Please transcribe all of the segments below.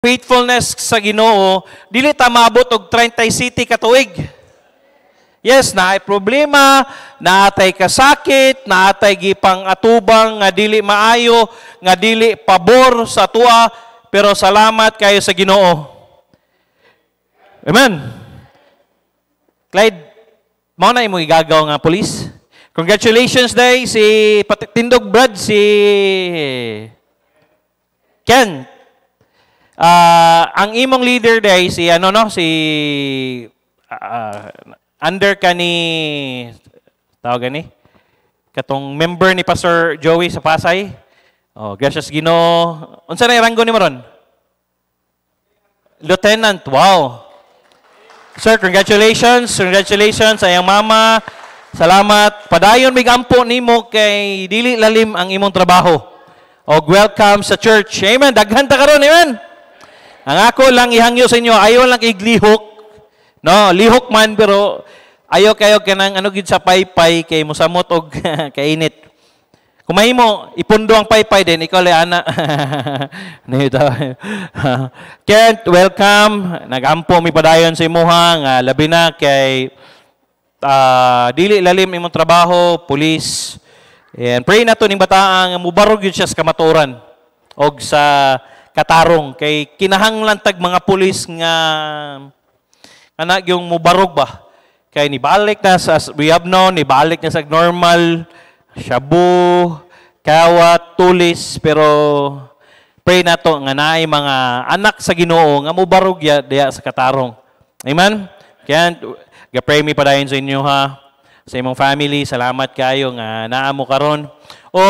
faithfulness sa Ginoo, dili ta maabot og 30 city ka tuig. Yes, naay problema, naatay kasakit, naatay gipang atubang nga dili maayo, nga dili pabor sa tua, pero salamat kayo sa Ginoo. Amen. Clyde, mao na imong igagaw nga police. Congratulations day si Tindog Brad, si Ken. Ang imong leader day si under ka ni tawag ni katong member ni Pastor Joey sa Pasay. Oh, gracious Ginoo. Unsa na ranggo ni maron? Lieutenant. Wow. Sir, congratulations. Congratulations sa iyang mama. Salamat. Padayon mig ampo nimo kay dili lalim ang imong trabaho. Og welcome sa church. Amen. Daghan ta karon, amen. Ang ako lang ihangyo sa inyo, ayaw lang iglihok. No, lihok man pero ayaw kayo kanang ano gid sa paypay kay mosamot og kainit. Kung mahimo ipundo ang paypay din ikaw lay ana. Nito. Kent, welcome. Nagampo mi padayon sa imuha nga labi na kay dili lalim imong trabaho, police. And pray na to ning bataang mubarog yun siya sa kamaturan og sa katarong kay kinahanglan tag mga pulis nga anak yung mubarog ba kay nibalik na sa we have known nibalik na sa normal shabu kawat tulis pero pray na to nga naay mga anak sa Ginoo nga mubarog diya sa katarong. Amen. Kaya ga-pray mi padayon sa inyo ha sa imong family. Salamat kayo nga naa mo karon o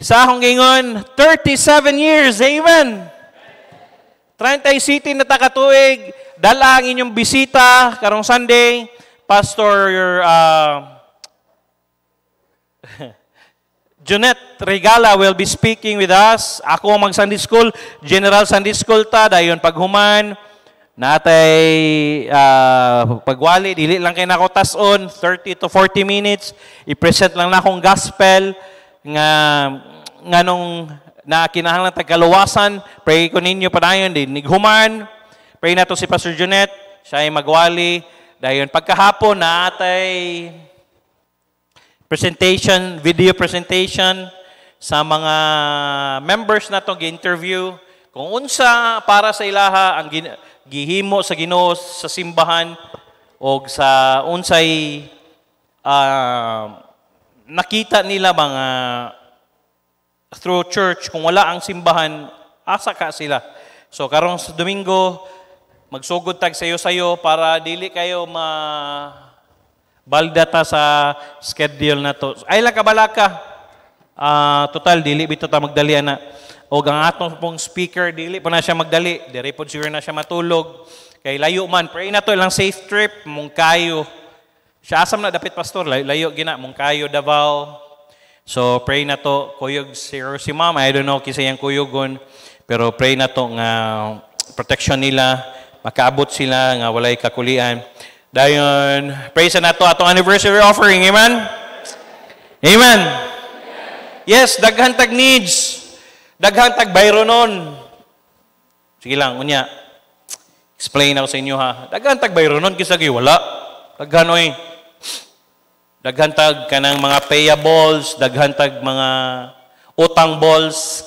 sa akong gingon, 37 years. Amen. 30 city na takatuig. Dala ang inyong bisita karong Sunday. Pastor Junette Regala will be speaking with us. Ako mag Sunday School. General Sunday School ta. Dayon paghuman. Natay pagwali. Dili lang kayo nako tason. 30 to 40 minutes. I-present lang na akong gospel. Nga nung kinahanglan tagkaluwasan, pray ko ninyo padayon din nighuman. Pray na to si Pastor Junette, siya ay magwali. Dayon pagkahapon naatay presentation, video presentation sa mga members na to gi-interview kung unsa para sa ilaha ang gihimo sa Ginoo sa simbahan o sa unsay nakita nila mga through church, kung wala ang simbahan, asa ka sila. So, karong sa Domingo, magsugod tag sayo-sayo para dili kayo baldata sa schedule na to. Ay lang kabalaka. Total, dili bito ta magdali na. O ang atong pong speaker, dili pa na siya magdali. Diri po siguro na siya matulog. Kay layo man. Pray na to, ilang safe trip, Mungkayo. Siya asam na dapit pastor, layo gina, Mungkayo, Davao. So, pray na to, kuyog si ma'am, I don't know kisa yung kuyogon, pero pray na to nga protection nila, makaabot sila, nga walay kakulian. Dayon, pray sa nato atong anniversary offering, amen? Amen? Yes, daghan tag needs, daghan tag bayronon. Sige lang, unya, explain ako sa inyo ha. Daghan tag bayronon, kisa wala. Daghan oy. Daghantag kanang mga payables, daghantag mga utang balls.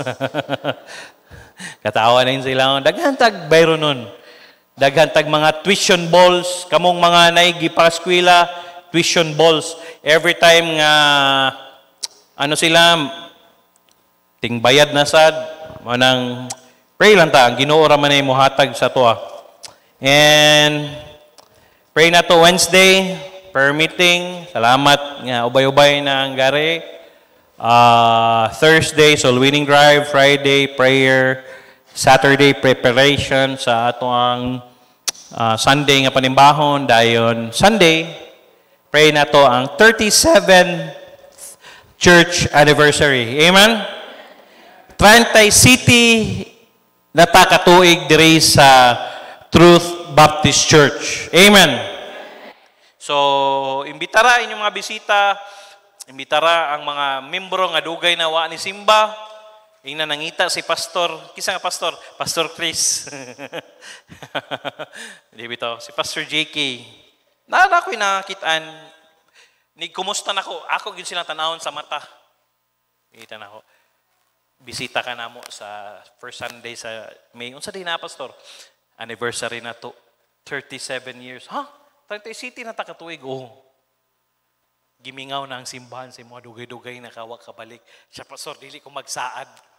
Katawa na yun sila. Daghantag bayro nun. Daghantag mga tuition balls. Kamong mga naigi pa eskwela, tuition balls. Every time nga, sila, tingbayad na sad, manang, pray lang ta, ang Ginoo ra man ay muhatag sa tuwa. And, pray na to Wednesday, permitting, salamat nga ubay-ubay na ang gari. Thursday, soul winning drive. Friday, prayer. Saturday, preparation sa atong Sunday nga panimbahon. Dayon, Sunday, pray na to ang 37th church anniversary. Amen? 30 city na takatuig diri sa Truth Baptist Church. Amen? So, imbitara inyong mga bisita, imbitara ang mga membro nga dugay na wa ni simba. Ingna nangita si Pastor, kisa nga Pastor? Pastor Chris. Di bitaw, si Pastor JK. Ako'y nakitaan. Ni kumusta na ko? Ako yun silang tanawon sa mata. Kita na ko. Bisita ka na mo sa first Sunday sa May. Unsa din na, Pastor? Anniversary na to. 37 years. Ha? 30 city na takatuig. Oh. Gimingaw na ang simbahan sa mga dugay-dugay na kawak kabalik. Siya, Pastor, dili ko magsaad.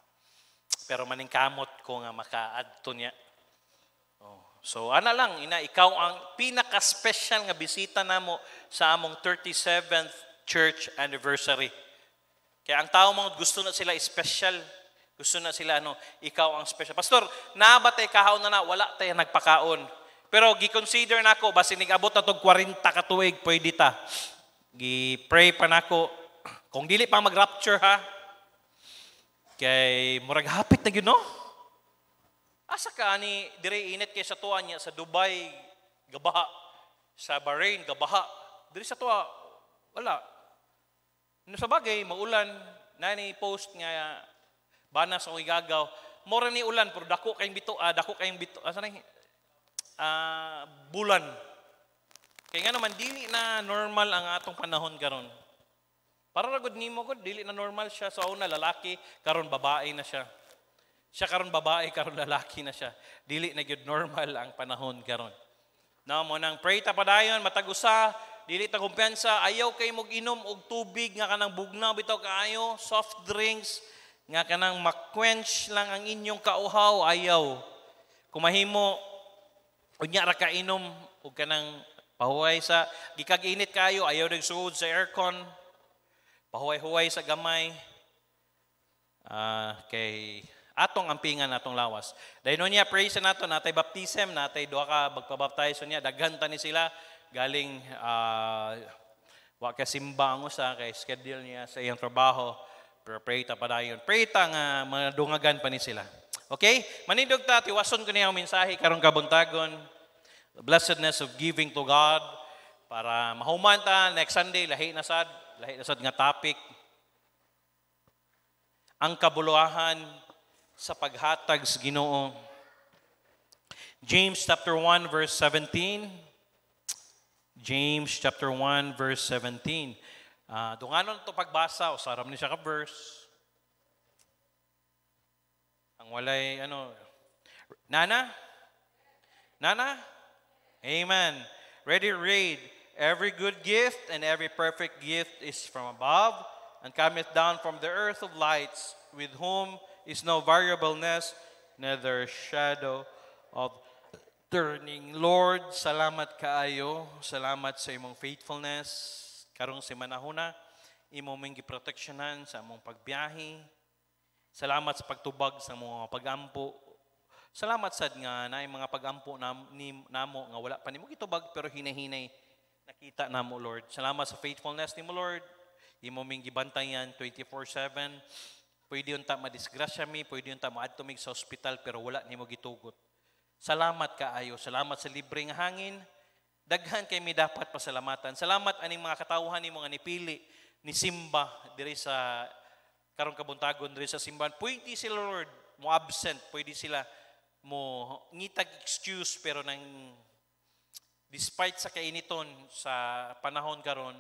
Pero maning kamot ko nga maka-adto niya. Oh. So, ana lang, ikaw ang pinaka-special nga bisita namo sa among 37th church anniversary. Kaya ang tao mga gusto na sila special. Gusto na sila, ikaw ang special. Pastor, nabatay kahaon na wala tayo nagpakaon. Pero gi-consider na ako, basi nag-abot na itong 40 katuig, pwede ta. Gi-pray pa na ako. Kung dili pa mag-rapture ha, kay murag hapit na yun, no? Asa ka ni dire init kay sa tuwa niya sa Dubai, gabaha. Sa Bahrain, gabaha. Dire sa tuwa, wala. No sa bagay, maulan. Nani post nga bana sa igagaw. Mura ni ulan pero dako kayong bito. Asa na bulan. Kaya nga naman dili na normal ang atong panahon karon. Para ragod nimo ko, dili na normal siya. So una, lalaki, karon babae na siya. Siya karon babae, karon lalaki na siya. Dili na gyud normal ang panahon karon. Now mo nang pray ta padayon, matag-usa, dili ta kumpiyansa, ayaw kay mog inom og tubig nga kanang bugnaw bitaw kaayo, soft drinks nga kanang ma-quench lang ang inyong kauhaw, ayaw. Kung mahimo unya ra ka inom og kanang pahuway sa gikag-init kayo, ayaw nagsuod sa aircon. Pahuway-huway sa gamay. Kay atong ampingan atong lawas. Dahil nun niya, praise nato, natay baptism, natay doa ka magpabaptize niya, daghanta ni sila, galing wa ka simba ang usa, kay schedule niya sa iyang trabaho, pero pray ta pa dayon. Pray ta nga madungagan pa ni sila. Okay? Manindog ta, tiwason ko niya ang mensahe karong kabuntagon, the blessedness of giving to God, para mahuman ta, next Sunday, lahi na sad nga topic, ang kabuluhan sa paghatag sa Ginoo. James chapter 1 verse 17. James chapter 1 verse 17. Dunganon to pagbasa, o saram ni siya ka verse. Ang walay, Nana? Amen. Ready, read. Every good gift and every perfect gift is from above and cometh down from the earth of lights, with whom is no variableness, neither shadow of turning. Lord, salamat kaayo. Salamat sa imong faithfulness. Karong si manahuna, imo ming giproteksyonan sa among pagbiyahe. Salamat sa pagtubag sa mga pagampo. Salamat sad nga na mga pagampo namo nga wala pa nimo gitubag pero hinahinay nakita namo, Lord. Salamat sa faithfulness nimo, Lord. Imo ming gibantayan 24/7. Pwede yun ta madisgrasya mi, pwede yun ta maadto mig sa ospital pero wala nimo gitugot. Salamat kaayo. Salamat sa libre nga hangin. Daghan kay mi dapat pasalamatan. Salamat aning mga katawhan nimo nga nipili ni simba diri sa karong kabuntagon diri sa simbahan. Pwede sila, Lord, mo absent, pwede sila mo ngitag excuse pero nang despite sa kainiton sa panahon karon,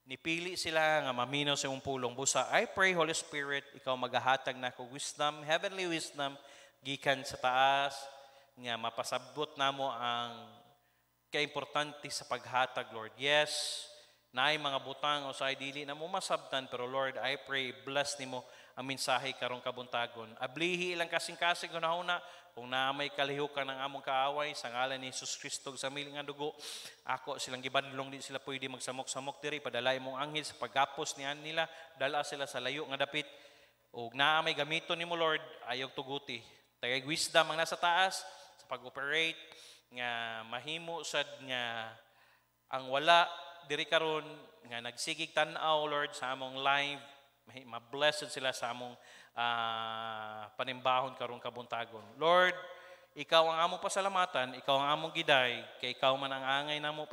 nipili sila nga maminaw sa imong pulong busa. I pray, Holy Spirit, ikaw magahatag na ko wisdom, heavenly wisdom, gikan sa taas, nga mapasabot namo ang kaimportante sa paghatag, Lord. Yes, naay mga butang o sa dili na mo masabtan, pero Lord, I pray, bless nimo ang mensahe karong kabuntagon. Ablihi ilang kasing-kasing hunahuna, kung na may kalihukan ng among kaaway sa ngalan ni Jesus Kristo sa miling nga dugo, ako silang gibadlong, di sila pwede magsamok-samok diri, padalay mong anghel sa pagkapos niyan nila, dala sila sa layo nga dapit, ug naa may gamiton nimo, Lord, ayog tuguti. Tagay wisdom ang nasa taas sa pag-operate nga mahimo sad nga ang wala diri karon nga nagsigig tan-aw, Lord, sa among live, ma-blessed sila sa among panimbahon karong kabuntagon. Lord, ikaw ang among pasalamatan, ikaw ang among giday, kay ikaw man ang angay namo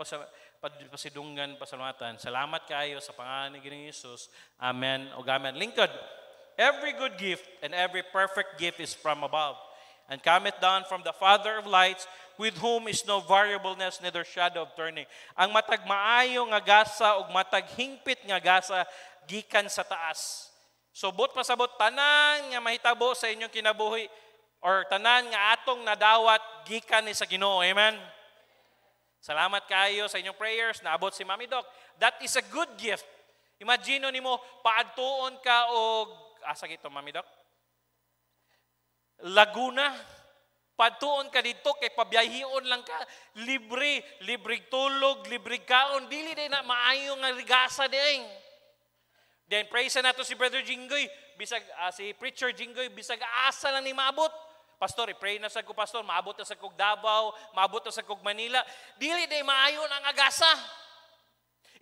pasidunggan pasalamatan. Salamat kaayo sa pangalan ni Ginoong Hesus. Amen o amen. Lingkod, Every good gift and every perfect gift is from above, and cometh down from the Father of lights, with whom is no variableness, neither shadow of turning. Ang matag maayo nga gasa ug matag hingpit nga gasa gikan sa taas. So but pasabot tanan nga mahitabo sa inyong kinabuhi or tanan nga atong nadawat gikan ni sa Ginoo. Amen. Salamat kayo sa inyong prayers. Naabot si Mami Doc. That is a good gift. Imagine nimo paadtuon ka og asa gito Mami Doc? Laguna. Paadtuon ka dito kay pabiyahion lang ka. Libre tulog, libre kaon, dili din na maayo nga rigasa din. Then praise na to si Brother Jingoy, bisag si Preacher Jingoy, bisag asa lang ni maabot. Pastor, pray na sa ko pastor, maabot na sa kog Davao, maabot na sa kog Manila. Dili day maayo ang agasa.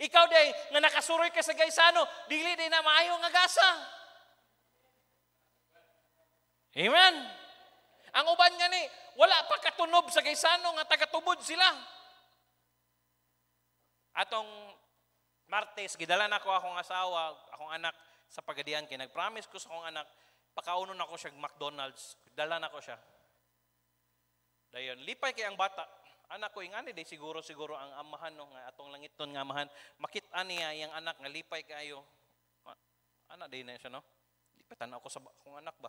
Ikaw day nga nakasuroy ka sa Gaisano, dili day na maayo ang agasa. Amen. Ang uban nga ni, wala pa katunob sa Gaisano nga tagatubod sila. Atong Martes, gidalan ako akong asawa, akong anak sa Pagadian kay nagpromise ko sa akong anak, pakaunon ako siya McDonald's, dalan ako siya. Dayon, lipay kay ang bata. Anak ko ingani day siguro ang amahan no nga atong langiton nga amahan. Makit-an niya yang anak nga lipay kayo. Anak day na siya no. Lipatan ako sa akong anak ba.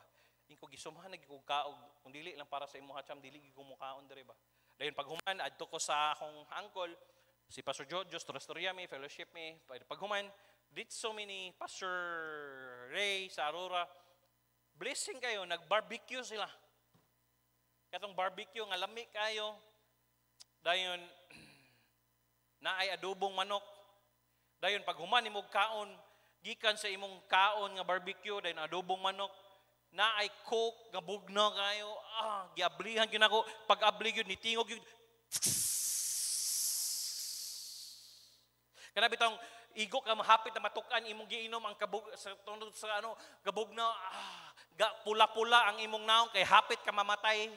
Ingko gisumahan nagig kaog kung dili lang para sa imuha cham dili gigumukaon diri ba. Dayon pag human adto ko sa akong uncle si Pastor Jojo, Storya mi, fellowship mi. Pag human did so many Pastor Ray sa Aurora. Blessing kayo, nag-barbecue sila. Katong barbecue nga lami kayo. Dayon naay adobong manok. Dayon pag human imong kaon, gikan sa imong kaon nga barbecue, dayon adobong manok. Naay coke nga bugno kayo. Giablihan gyud nako. Pag abli gyud nitingog gyud. Kana bitong igo ka mahapit na matukan imong giinom ang kabug sa tungod sa ano kabugno pula-pula ang imong naong kay hapit ka mamatay.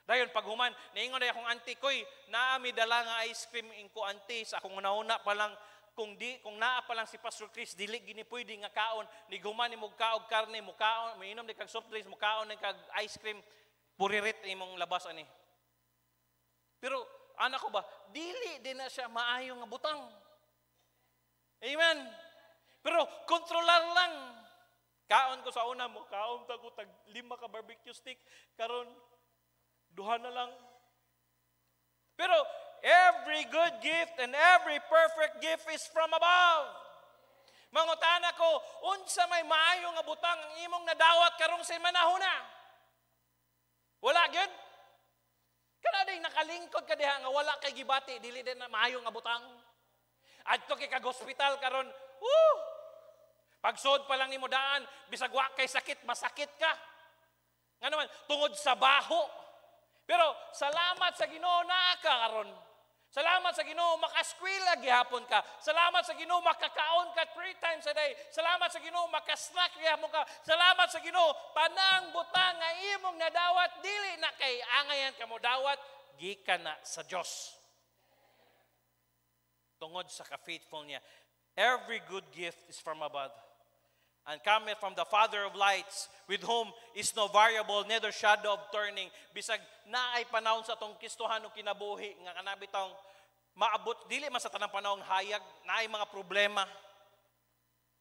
Dayon pag human niingon day akong auntie koy naa mi dala nga ice cream ingko auntie sa akong una pa lang kung naa pa lang si Pastor Chris dili gini pwede nga kaon ni guman imong kaog karne mo kaon miinom di kag soft drinks mo kaon ng kag ice cream puririt imong labas ani. Pero anak ko ba dili din na siya maayo nga butang. Amen. Pero kontrolar lang. Kaon ko sa una mo, kaon ta ko tag 5 ka barbecue stick, karon 2 na lang. Pero every good gift and every perfect gift is from above. Mangutana ko, unsa may maayo nga butang ang imong nadawat karong sa manahuna? Wala gyud? Kana day nakalingkod ka diha nga wala kay gibati, dili din na maayo nga butang. Adto kay kag hospital karon, pagsod pa lang nimo daan, bisag wa kay sakit, masakit ka. Nga naman, tungod sa baho. Pero salamat sa Ginoo naa ka karon. Salamat sa Ginoo makaskwela gihapon ka. Salamat sa Ginoo makakaon ka 3 times a day. Salamat sa Ginoo makasnack gihapon ka. Salamat sa Ginoo tanang butang nga imong nadawat dili na kay angayan ka mo dawat gikan na sa Dios. Tungod sa ka-faithful niya. Every good gift is from above, and cometh from the Father of lights, with whom is no variable, neither shadow of turning. Bisag naay panahon sa atong kistuhan o kinabuhi, nga kanabitang maabot, dili man sa tanang panahon hayag, naay mga problema.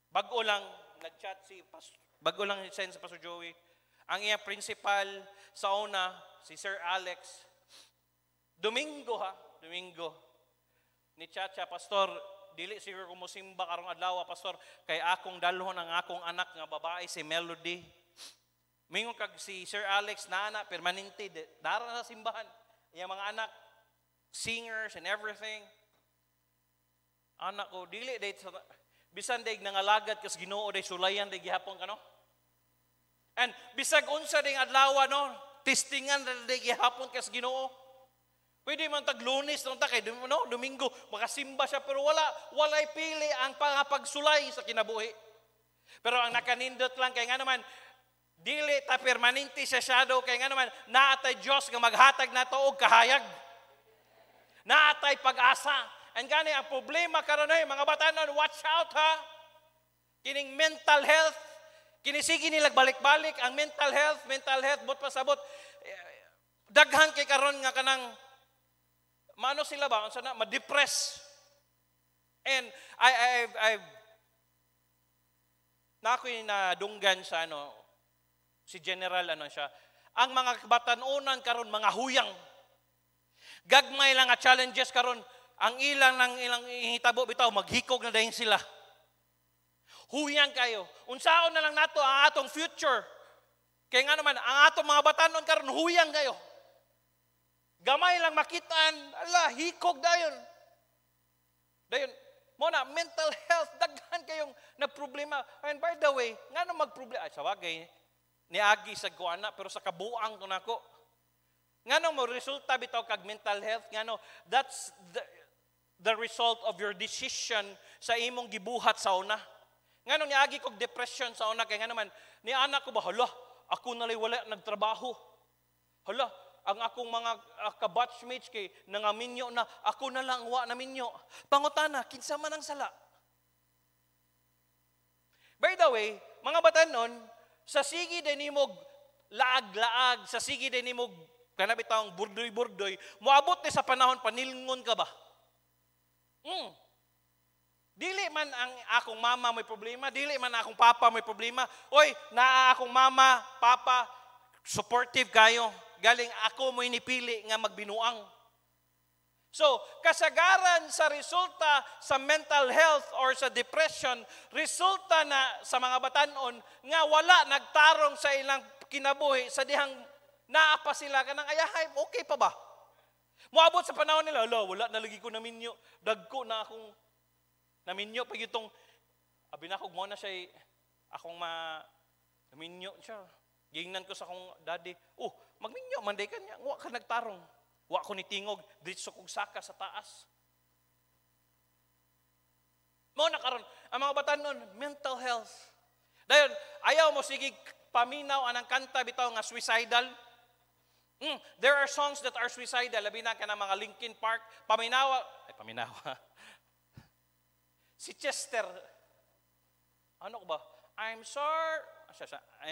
Bago lang, nag-chat bago lang send si Pastor Joey, ang iyang principal sa una, si Sir Alex, Domingo, ni chat siya, Pastor, dili siguro ko mo simba karong adlaw, Pastor, kay akong dalhon ang akong anak nga babae si Melody. Mingon kag si Sir Alex na anak permanente dara sa simbahan. Iyang mga anak singers and everything. Anak ko dili day bisan day nangalagad kas Ginoo day sulayan day gihapon kano. And bisag unsa ding adlaw no, testingan day gihapon kas Ginoo. Pwede man tag Lunes nung ta kay Domingo makasimba siya pero walay pili ang pagsulay sa kinabuhi. Pero ang nakanindot lang kay nga naman dili ta permanente sa shadow kay nga naman naatay Dios nga maghatag nato og kahayag. Naatay pag-asa. And gani ang problema karon ay mga batanon, watch out ha. Kining mental health Kinisigi nila balik-balik ang mental health, bot pasabot. Daghan kay karon nga kanang maano sila ba? Unsa na ma-depress. And I've na ako'y nadunggan sa si General siya. Ang mga kabatanunan karon mga huyang. Gagmay lang nga challenges karon, ang ilang ihitabo bitaw maghikog na dayon sila. Huyang kayo. Unsaon na lang nato ang atong future. Kaya nga naman, ang atong mga batanon karon huyang kayo. Gamay lang makitaan, hikog dayon. Dayon, mo na, mental health, daghan kayong nagproblema. And by the way, nga nang magproblema, sa wagay, niagi sa guana, pero sa kabuang ko nako. Nga nang mo resulta bitaw kag mental health, nga no, that's the result of your decision sa imong gibuhat sa una. Nga nung niagi kog depression sa una, kaya nga naman, ni anak ko ba, hala, ako nalay wala nagtrabaho. Hala, ang akong mga kabatchmates kay nangaminyo na, ako na lang wa naminyo. Pangutana, kinsa man ang sala. By the way, mga batanon, sa sige din nimog laag-laag, sa sige din nimog kanabitang burdoy-burdoy, moabot ni sa panahon, panilngon ka ba? Dili man ang akong mama may problema, dili man akong papa may problema. Oy, naa akong mama, papa, supportive kayo. Galing ako mo inipili nga magbinuang. So, kasagaran sa resulta sa mental health or sa depression, resulta na sa mga batanon nga wala nagtarong sa ilang kinabuhi sa dihang naapa sila kanang ayahay, okay pa ba? Moabot sa panahon nila, wala nalagi ko naminyo, dagko na akong naminyo pag itong abinakog mo na siya akong naminyo siya. Gingnan ko sa akong daddy, magminyo manday ka niya, wa ka nagtarong. Wa ko nitingog diretso kog saka sa taas. Mao na karon ang mga batanon mental health. Dayon ayaw mo sige paminaw anang kanta bitaw nga suicidal. There are songs that are suicidal, labi na ka ng mga Linkin Park, paminawa. Si Chester, ano ko ba? I'm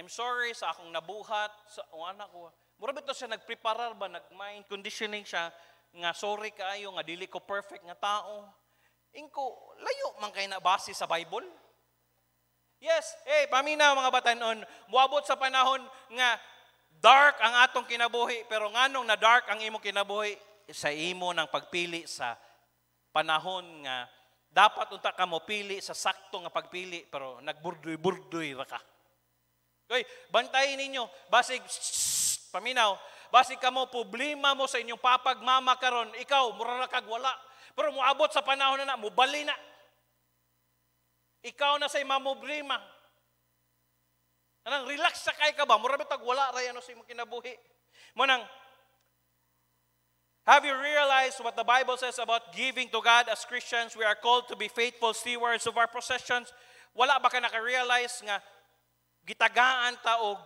sorry sa akong nabuhat sa anak ko. Murabit na siya nagpreparar ba, nag-mind conditioning siya, nga sorry kaayo, nga dili ko perfect nga tao. Ingko, layo man kayo na base sa Bible. Yes, paminaw mga batanon, muabot sa panahon nga dark ang atong kinabuhi, pero nganong na dark ang imong kinabuhi, sa imo ng pagpili sa panahon nga dapat unta ka mo pili sa sakto nga pagpili, pero nagburdoy-burdoy ra ka. Okay, bantayin ninyo, basig paminaw, basig ka mo problema mo sa inyong papag mama karon, ikaw mura ra kag wala. Pero moabot sa panahon na mubali na. Ikaw na say problema. Anang relax sa kay ka ba? Mura bitag wala ra yan sa imong kinabuhi. Manang have you realized what the Bible says about giving to God as Christians? We are called to be faithful stewards of our possessions. Wala ba ka naka-realize nga gitagaan ta og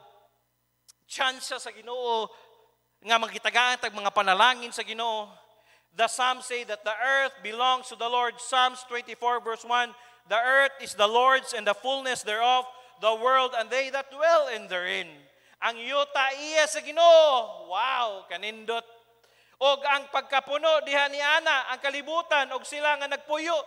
chance sa Ginoo nga magitagaan tag mga panalangin sa Ginoo? The Psalms say that the earth belongs to the Lord. Psalms 24 verse 1, the earth is the Lord's and the fullness thereof, the world and they that dwell in therein. Ang yuta iya sa Ginoo. Wow, kanindot. Og ang pagkapuno diha ni ana, ang kalibutan og sila nga nagpuyo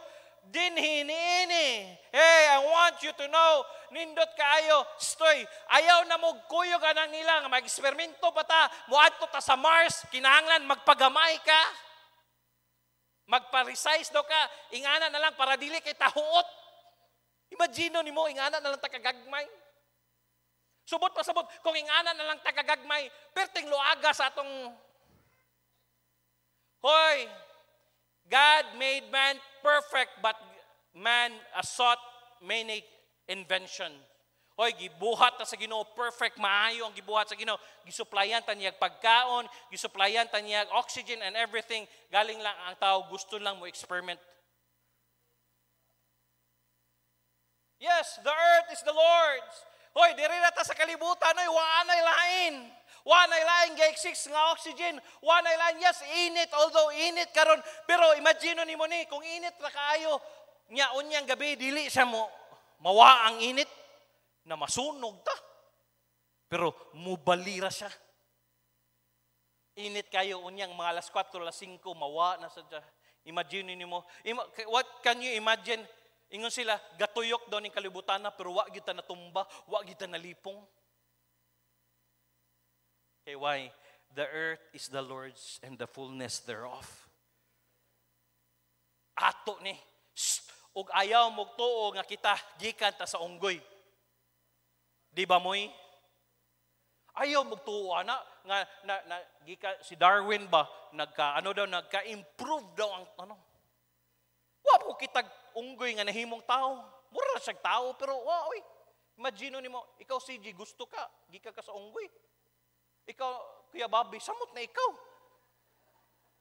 dinhi niini. Hey, I want you to know, nindot kaayo, stoy, ayaw na mo kuyo ka nang nila nga mag-eksperimento pa ta, muadto ta sa Mars, kinahanglan magpagamay ka. Magpa-resize daw ka, ingana na lang para dili kay tahuot. Imagine nimo ingana na lang ta kagagmay. Subot pa sabot kung ingana na lang ta kagagmay, perting luaga sa atong hoy, God made man perfect, but man sought many invention. Hoy, gibuhat ta sa Ginoo perfect, maayo ang gibuhat sa Ginoo. Gisuplayan ta niya pagkaon, gisuplayan ta niya oxygen and everything. Galing lang ang tao gusto lang mo experiment. Yes, the earth is the Lord's. Hoy, diri na ta sa kalibutan, oy, waanay lain. Wanay lain ga-exist nga oxygen. Wanay lain, yes, init, although init karon. Pero imagine nimo ni, kung init ra kaayo, nya unyang gabi, dili siya mo mawa ang init. na masunog ta. Pero mubalira siya. Init kayo unyang mga alas 4, alas 5, mawa na sa dyan. Imagine mo. What can you imagine? Ingon sila, gatuyok daw ng kalibutan na, pero wag kita natumba, wag kita nalipong. Okay, why? The earth is the Lord's and the fullness thereof. Ato ni. Ug ayaw mugtuo nga kita gikan ta sa unggoy. Di ba moy? Ayaw mugtuo ana nga gikan si Darwin ba nagka-improve daw ang ano. Wa ko kitag unggoy nga nahimong tao. Mura na siyang tao pero oy. Imagine nimo ikaw CG gusto ka gikan ka sa unggoy. Ikaw Kuya Bobby samot na ikaw.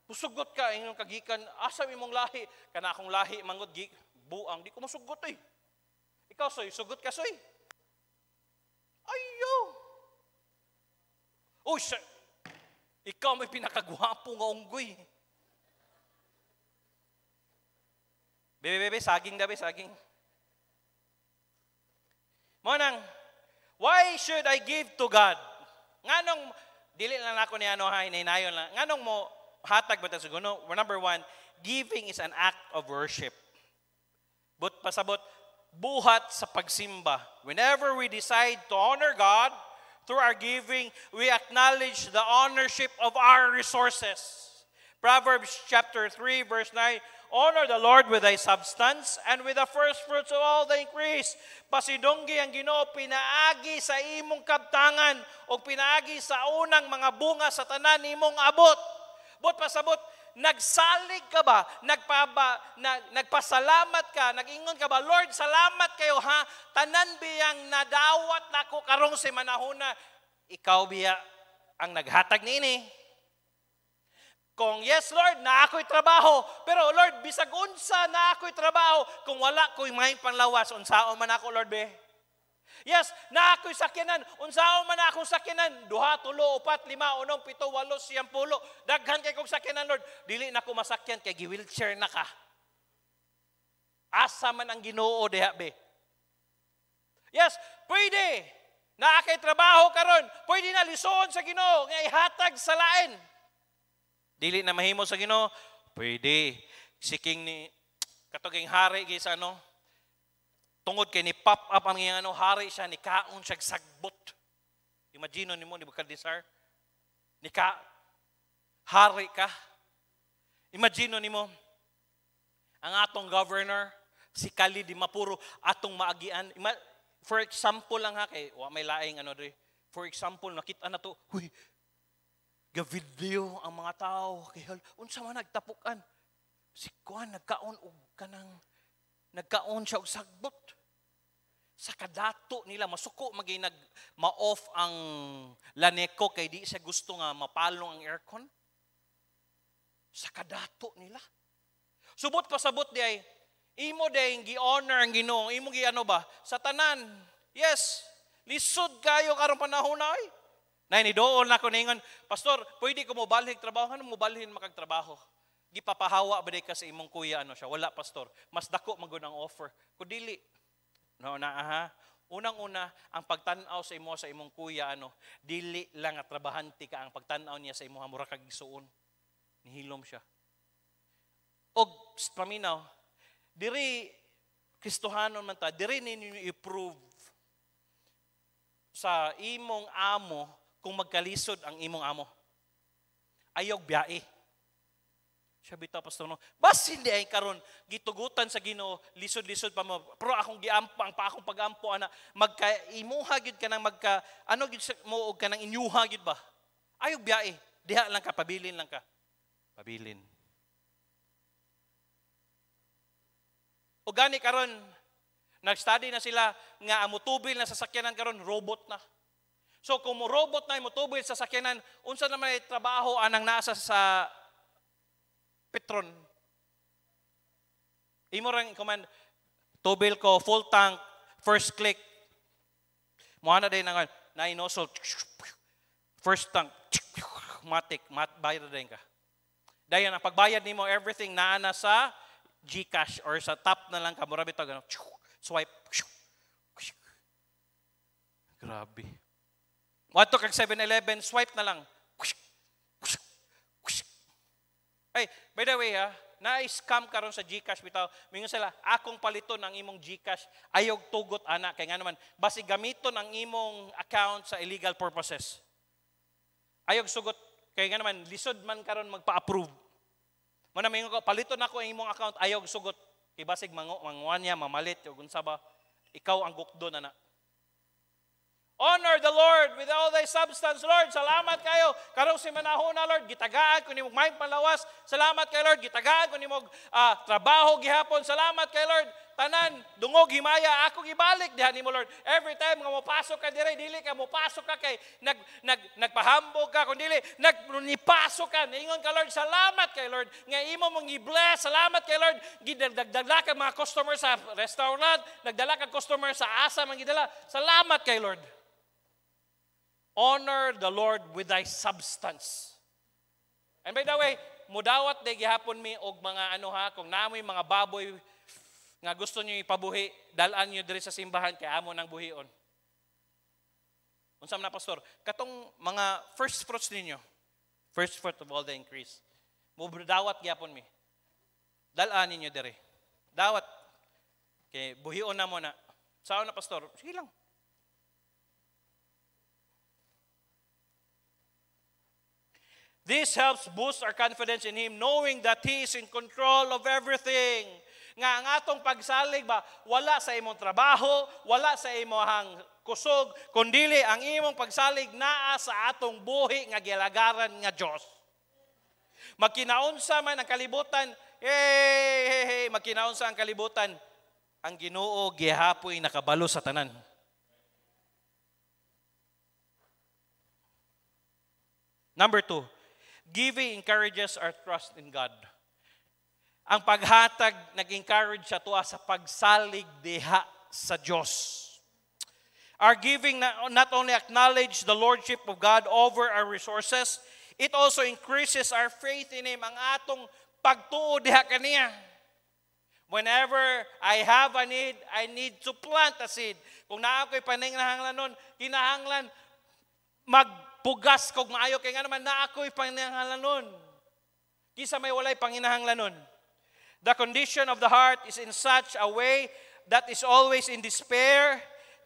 Musugot ka ingong kagikan asa imong lahi kana akong lahi mangod buang di ko masugot eh. Ikaw soy sugot ka soy. Ayo. Oh, ikaw may pinakagwapo nga unggoy. Bebe, saging dabe, saging. Monang, why should I give to God? Nganong, dili lang ako ni ano, inayon lang. Nganong mo, hatag ba ito siguro? Number 1, giving is an act of worship. But pasabot, buhat sa pagsimba. Whenever we decide to honor God, through our giving, we acknowledge the ownership of our resources. Proverbs chapter 3, verse 9, honor the Lord with thy substance and with the first fruits of all the increase. Pasidonggi ang Ginoo pinaagi sa imong kabtangan o pinaagi sa unang mga bunga sa tanan imong abot. But pasabot, nagsalig ka ba? Nagpasalamat ka? Nag-ingon ka ba? Lord, salamat kayo ha. Tanan biyang nadawat nako karong si manahuna. Ikaw biya ang naghatag niini. Kung yes, Lord, na ako'y trabaho. Pero Lord, bisag unsa na ako'y trabaho. Kung wala ko'y may panlawas, unsaon man ako, Lord, be. Yes, na ako'y sakyanan. Unsaon man akong sakyanan. 2, 3, 4, 5, 6, 7, 8, 10. Daghan kay kong sakyanan, Lord. Dili na ko masakyan kay gi-wheelchair na ka. Asa man ang Ginoo diha, be. Yes, pwede. Na akay trabaho karon. Pwede na lisuon sa Ginoo nga ihatag sa lain. Dili na mahimo sa Ginoo. Pwede. Siking ni katuging hari gis ano. Tungod kay ni pop up ang iyang ano hari siya ni kaon siya sagbot. Imagine nimo di ba kadisar? Ni ka hari ka. Imagine nimo ang atong governor si Kali di Mapuro atong maagian. For example lang ha kay wa may laing ano dre. For example nakita na to, huy, ga-video ang mga tao kay unsa man nagtapukan. Si Kuan nagkaon og kanang nagkaon siya og sagbot. Sa kadato nila masuko magay ma-off ang laneko kay di siya gusto nga mapalong ang aircon. Sa kadato nila. Subot pasabot di ay imo day gi-honor ang Ginoo, imo gi ano ba sa tanan. Yes, lisod kayo karong panahon na ay. Nay ni doon na ko ningon, pastor, pwede ko mo balhin trabaho, ano mo balhin makagtrabaho? Gipapahawa ba day ka sa imong kuya ano siya? Wala pastor. Mas dako magud ang offer. Kudili. No na ha. Unang-una ang pagtan-aw sa imo sa imong kuya ano, dili lang nga trabahante ka ang pagtan-aw niya sa imong mura kag gisuon. Nihilom siya. Og paminaw, diri Kristohanon man ta, diri ninyo i-prove sa imong amo kung magkalisod ang imong amo. Ayog biyae. Siya bitaw pastor no. Bas hindi ay karon gitugutan sa Ginoo, lisod-lisod pa mo. Pero akong giampo ang pa akong pagampo ana magkaimuha gid kanang magka ano gid mo og kanang inyuha gid ba. Ayog biyae. Diha lang ka pabilin lang ka. Pabilin. O gani karon nag-study na sila nga ang motubil na sasakyanan karon robot na. So kung mo robot na motubil sa sasakyanan, unsa naman ay trabaho anang nasa sa Petron. Imo rang command tubil ko full tank first click. Mo ana day nang na inosol first tank matic bayad din ka. Dayon ang pagbayad nimo everything naa na sa GCash or sa tap na lang ka mura bitaw ganun. Swipe. Grabe. Wato kag 7-Eleven, swipe na lang. Ay, by the way na-scam karon sa GCash bitaw. Mingon sila, akong paliton ang imong GCash, ayog tugot ana kay nga naman basi gamiton ang imong account sa illegal purposes. Ayog sugot kay nga naman lisod man karon magpa-approve. Mo na mingon ko paliton ako ang imong account, ayog sugot kay basig manguan niya mamalit ug unsa ba ikaw ang gukdo na. Honor the Lord with all thy substance, Lord. Salamat kayo. Karong si manahon na, Lord, gitagaan ko nimog may palawas. Salamat kay Lord, gitagaan ko nimog trabaho gihapon. Salamat kay Lord. Tanan, dungog himaya, ako gibalik diha nimo, Lord. Every time nga mopasok ka dire, dili ka mopasok ka kay nagpahambog ka, kun dili nagpasok ka. Ingon ka, Lord, salamat kay Lord. Nga imo mong i-bless. Salamat kay Lord. Gidagdagla ka mga customer sa restaurant, nagdala ka customer sa asa man gidala. Salamat kay Lord. Honor the Lord with thy substance. And by the way, mudawat de gihapon mi og mga kung namoy mga baboy nga gusto niyo ipabuhi, dalan niyo diri sa simbahan kay amo nang buhion. Unsa man na pastor? Katong mga first fruits ninyo. First fruit of all the increase. Mudawat gihapon mi. Dalan ninyo diri. Dawat kay buhion na mo na. Sao na pastor? Sige lang. This helps boost our confidence in Him, knowing that He is in control of everything. Nga ang atong pagsalig ba, wala sa imong trabaho, wala sa imong kusog, kundili ang imong pagsalig naa sa atong buhi nga gilagaran nga Dios. Magkinaunsa man ang kalibutan, magkinaunsa ang kalibutan, ang Ginoo gihapoy nakabalo sa tanan. Number 2. Giving encourages our trust in God. Ang paghatag nag-encourage sa tuwa sa pagsalig diha sa Diyos. Our giving not only acknowledge the lordship of God over our resources, it also increases our faith in Him. Ang atong pagtuo diha kaniya. Whenever I have a need, I need to plant a seed. Kung naa ko'y panginahanglan nun, kinahanglan pugas kog maayo kay nga naman na ako'y panginahanglanon. Kisa may walay panginahanglanon. The condition of the heart is in such a way that is always in despair.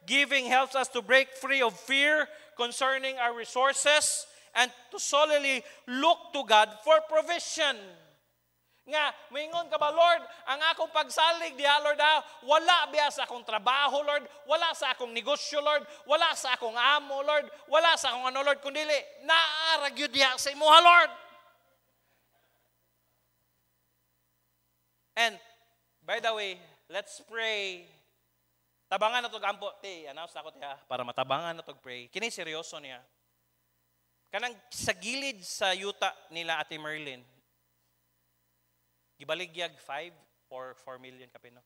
Giving helps us to break free of fear concerning our resources and to solely look to God for provision. Nga, mingon ka ba, Lord, ang akong pagsalig diha, Lord, wala biya sa akong trabaho, Lord, wala sa akong negosyo, Lord, wala sa akong amo, Lord, wala sa akong Lord, kundili, naaragyo diha sa imuha, Lord. And, by the way, let's pray. Tabangan na ito, ampo, announce na ako tiya, para matabangan na ito, pray. Kini seryoso niya. Kanang sa gilid sa yuta nila Ate Merlin, ibaligyag 4 million kapino.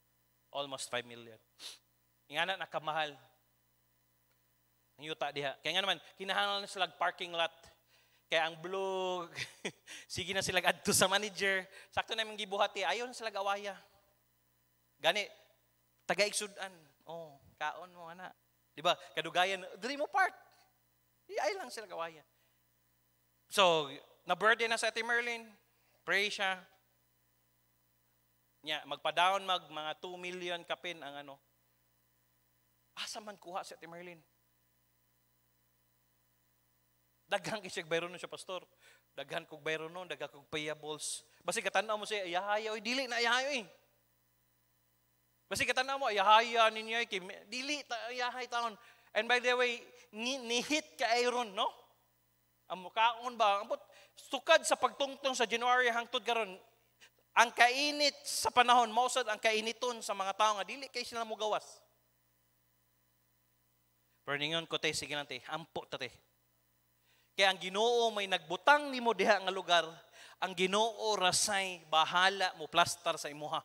Almost 5 million. Ingana nakamahal. Ang yuta diha. Kaya nga naman, kinahanglan na sila parking lot. Kaya ang blue, sige na sila adto sa manager. Sakto na yung gibuhati, ayaw na sila gawaya. Gani, taga-iksudan. Kaon mo, ana. Diba, kadugayan, diri mo park. Ayaw lang sila gawaya. So, na-birthday na sa Ate Merlin. Pray siya. Magpa-down mga 2 million kapin ang asa man kuha si Ate Merlin. Daghan kisig bayron nun siya, pastor. Daghan kog bayron nun, daghan kog payables. Basi katanaw mo siya, ayahayaw, dili na ayahayaw eh. Basi katanaw mo, ayahaya ninyo, dili ayahay taon. And by the way, nihit ka ayron, no? Ang mukhaon ba? Sukad sa pagtungtong sa January hangtod karon. Ang kainit sa panahon, mausad ang kainiton sa mga tao nga, dili kay sila mo gawas. Pero ningon ko te, sige lang te, ampo ta te. Kaya ang Ginoo may nagbutang nimo diha nga lugar, ang Ginoo rasay bahala mo plastar sa imuha.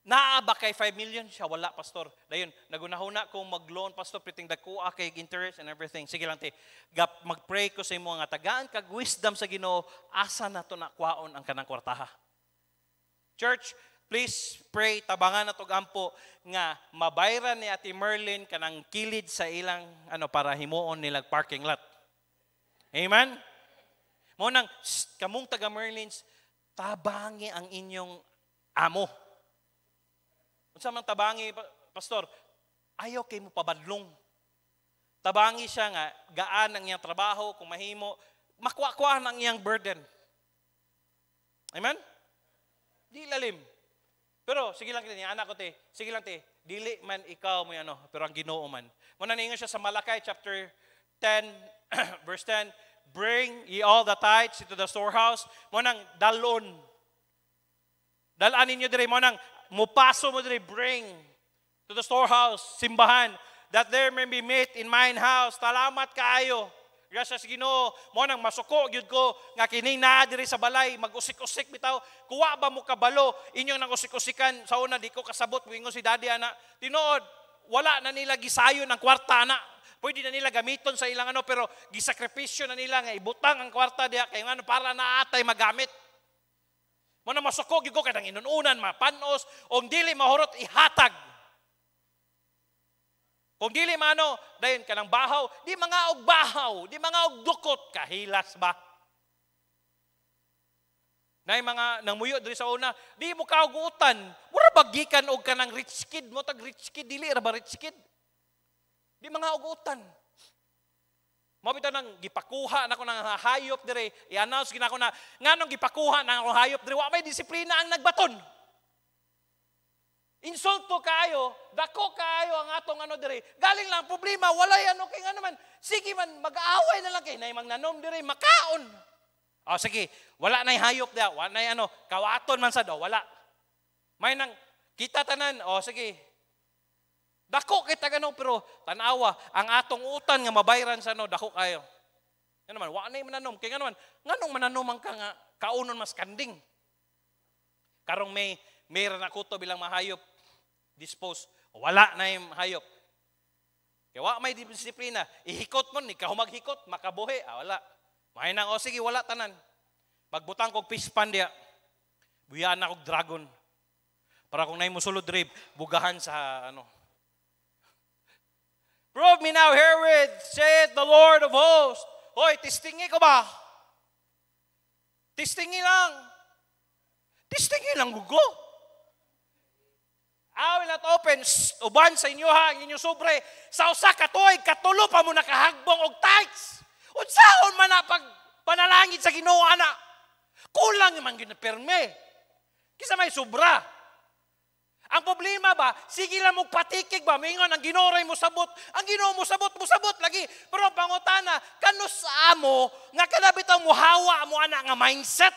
Naa ba kay 5 million? Siya wala, pastor. Dayon, nagunahuna kong mag-loan, pastor, piting dagkuha kay interest and everything. Sige lang, te. Mag-pray ko sa imo nga tagaan kag wisdom sa Ginoo, asa na to na kwaon ang kanang kwartaha. Church, please pray, tabangan na tog ampo nga mabayran ni Ate Merlin kanang kilid sa ilang para himuon nilag parking lot. Amen? Mo nang kamong taga Merlins, tabangi ang inyong amo. Unsa man tabangi, pastor? Ayaw kay mo pabadlong. Tabangi siya nga gaan ang iyang trabaho, kung mahimo, makuha ang iyang burden. Amen? Di lalim. Pero sige lang kini anak ko te, sige lang te, dili man ikaw mo pero ang Ginoo man. Muna ningon siya sa Malakay chapter 10 verse 10, bring ye all the tithes into the storehouse. Mo nang dalon. Dalan ninyo dire mo nang mupaso mo dire, bring to the storehouse, simbahan, that there may be meat in mine house. Salamat kaayo. Gracias Ginoo. Mo nang masuko gyud ko nga kini naa diri sa balay, mag-usik-usik bitaw. Kuwa ba mo kabalo inyong nang usik-usikan sa una di ko kasabot moingon si daddy ana. Tinuod, wala na nila gisayon ang kwarta ana. Pwede na nila gamiton sa ilang pero gisakripisyo na nila nga ibutang ang kwarta diha kay para naatay magamit. Mo nang masuko gyud ko kay nang inununan mapanos o dili mahurot ihatag. Kung dili mano, dayon ka ng bahaw, di mga og bahaw, di mga og dukot, kahilas ba? Na mga nangmuyo diri sa una, di mo kaugutan, mura bagikan og ka ng rich kid mo, tag rich kid, dili ra ba rich kid? Di mga ugutan. Mabito nang gipakuha na ko ng hayop diri, i-announce ginako na, nganong gipakuha na akong hayop diri, wa may disiplina ang nagbaton. Insulto kayo, dako kayo ang atong diri. Galing lang problema, walay kay man. Sige man, mag-aaway na lang kay nay magnanom diri, makaon. Sige, wala nay hayop da, wala nay kawaton man sa do, wala. May nang kita tanan, sige. Dako kay tagano pero tanawa ang atong utan nga mabayran sa dako kayo. Nga naman, wala nay mananom kay nga naman, nganong mananom ang ka nga kaunon mas kanding. Karong mayroon ako to bilang mahayop, dispose, wala na yung hayop. Kaya wala may disiplina, ihikot mo, ikaw maghikot, makabuhi, wala. May nang, sige, wala tanan. Magbutang kong fish pan diya, buyaan na kong dragon. Para kung naay musulod rib, bugahan sa Prove me now herewith, saith the Lord of hosts. Hoy, tistingi ko ba? Tistingi lang. Tistingi lang gugo. I will not open uban sa inyo ang inyong sobre. Sa usa ka tuig, katulo pa mo nakahagbong og tithes. Unsaon man na pag panalangin sa Ginoo ana. Kulang man gyud na perme. Kisa may sobra. Ang problema ba, sige lang mo patikig ba, mingon ang Ginoo ray mo sabot. Ang Ginoo mo sabot lagi. Pero ang pangutana, kanus amo nga kada bitaw mo hawa mo ana nga mindset.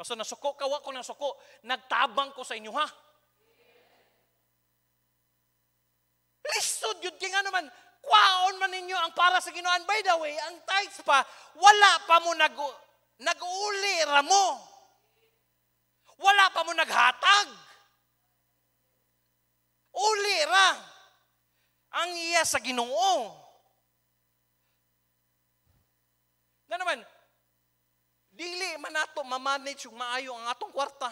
Pasto nasuko, kawa ko ng suko, nagtabang ko sa inyo ha. Lisod yun, kaya nga naman, kwaon man ninyo ang para sa Ginoo. By the way, ang tithes pa, wala pa mo nag-uli ra mo. Wala pa mo naghatag. Uli ra. Ang iya sa Ginoo. Na naman, dili man nato ma-manage yung maayo ang atong kwarta.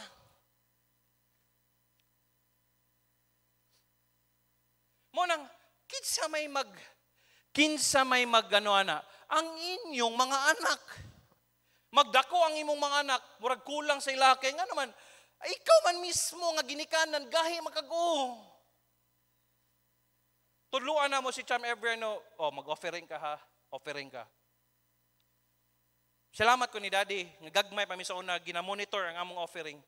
Mo nang kinsa may mag ang inyong mga anak. Magdako ang imong mga anak, murag kulang sa ila kay nga naman ikaw man mismo nga ginikanan gahi makago. Tudluan na mo si Cham Everno, mag-offering ka ha, offering ka. Salamat ko ni Daddy, nagagmay pa mi sa una, ginamonitor ang among offering.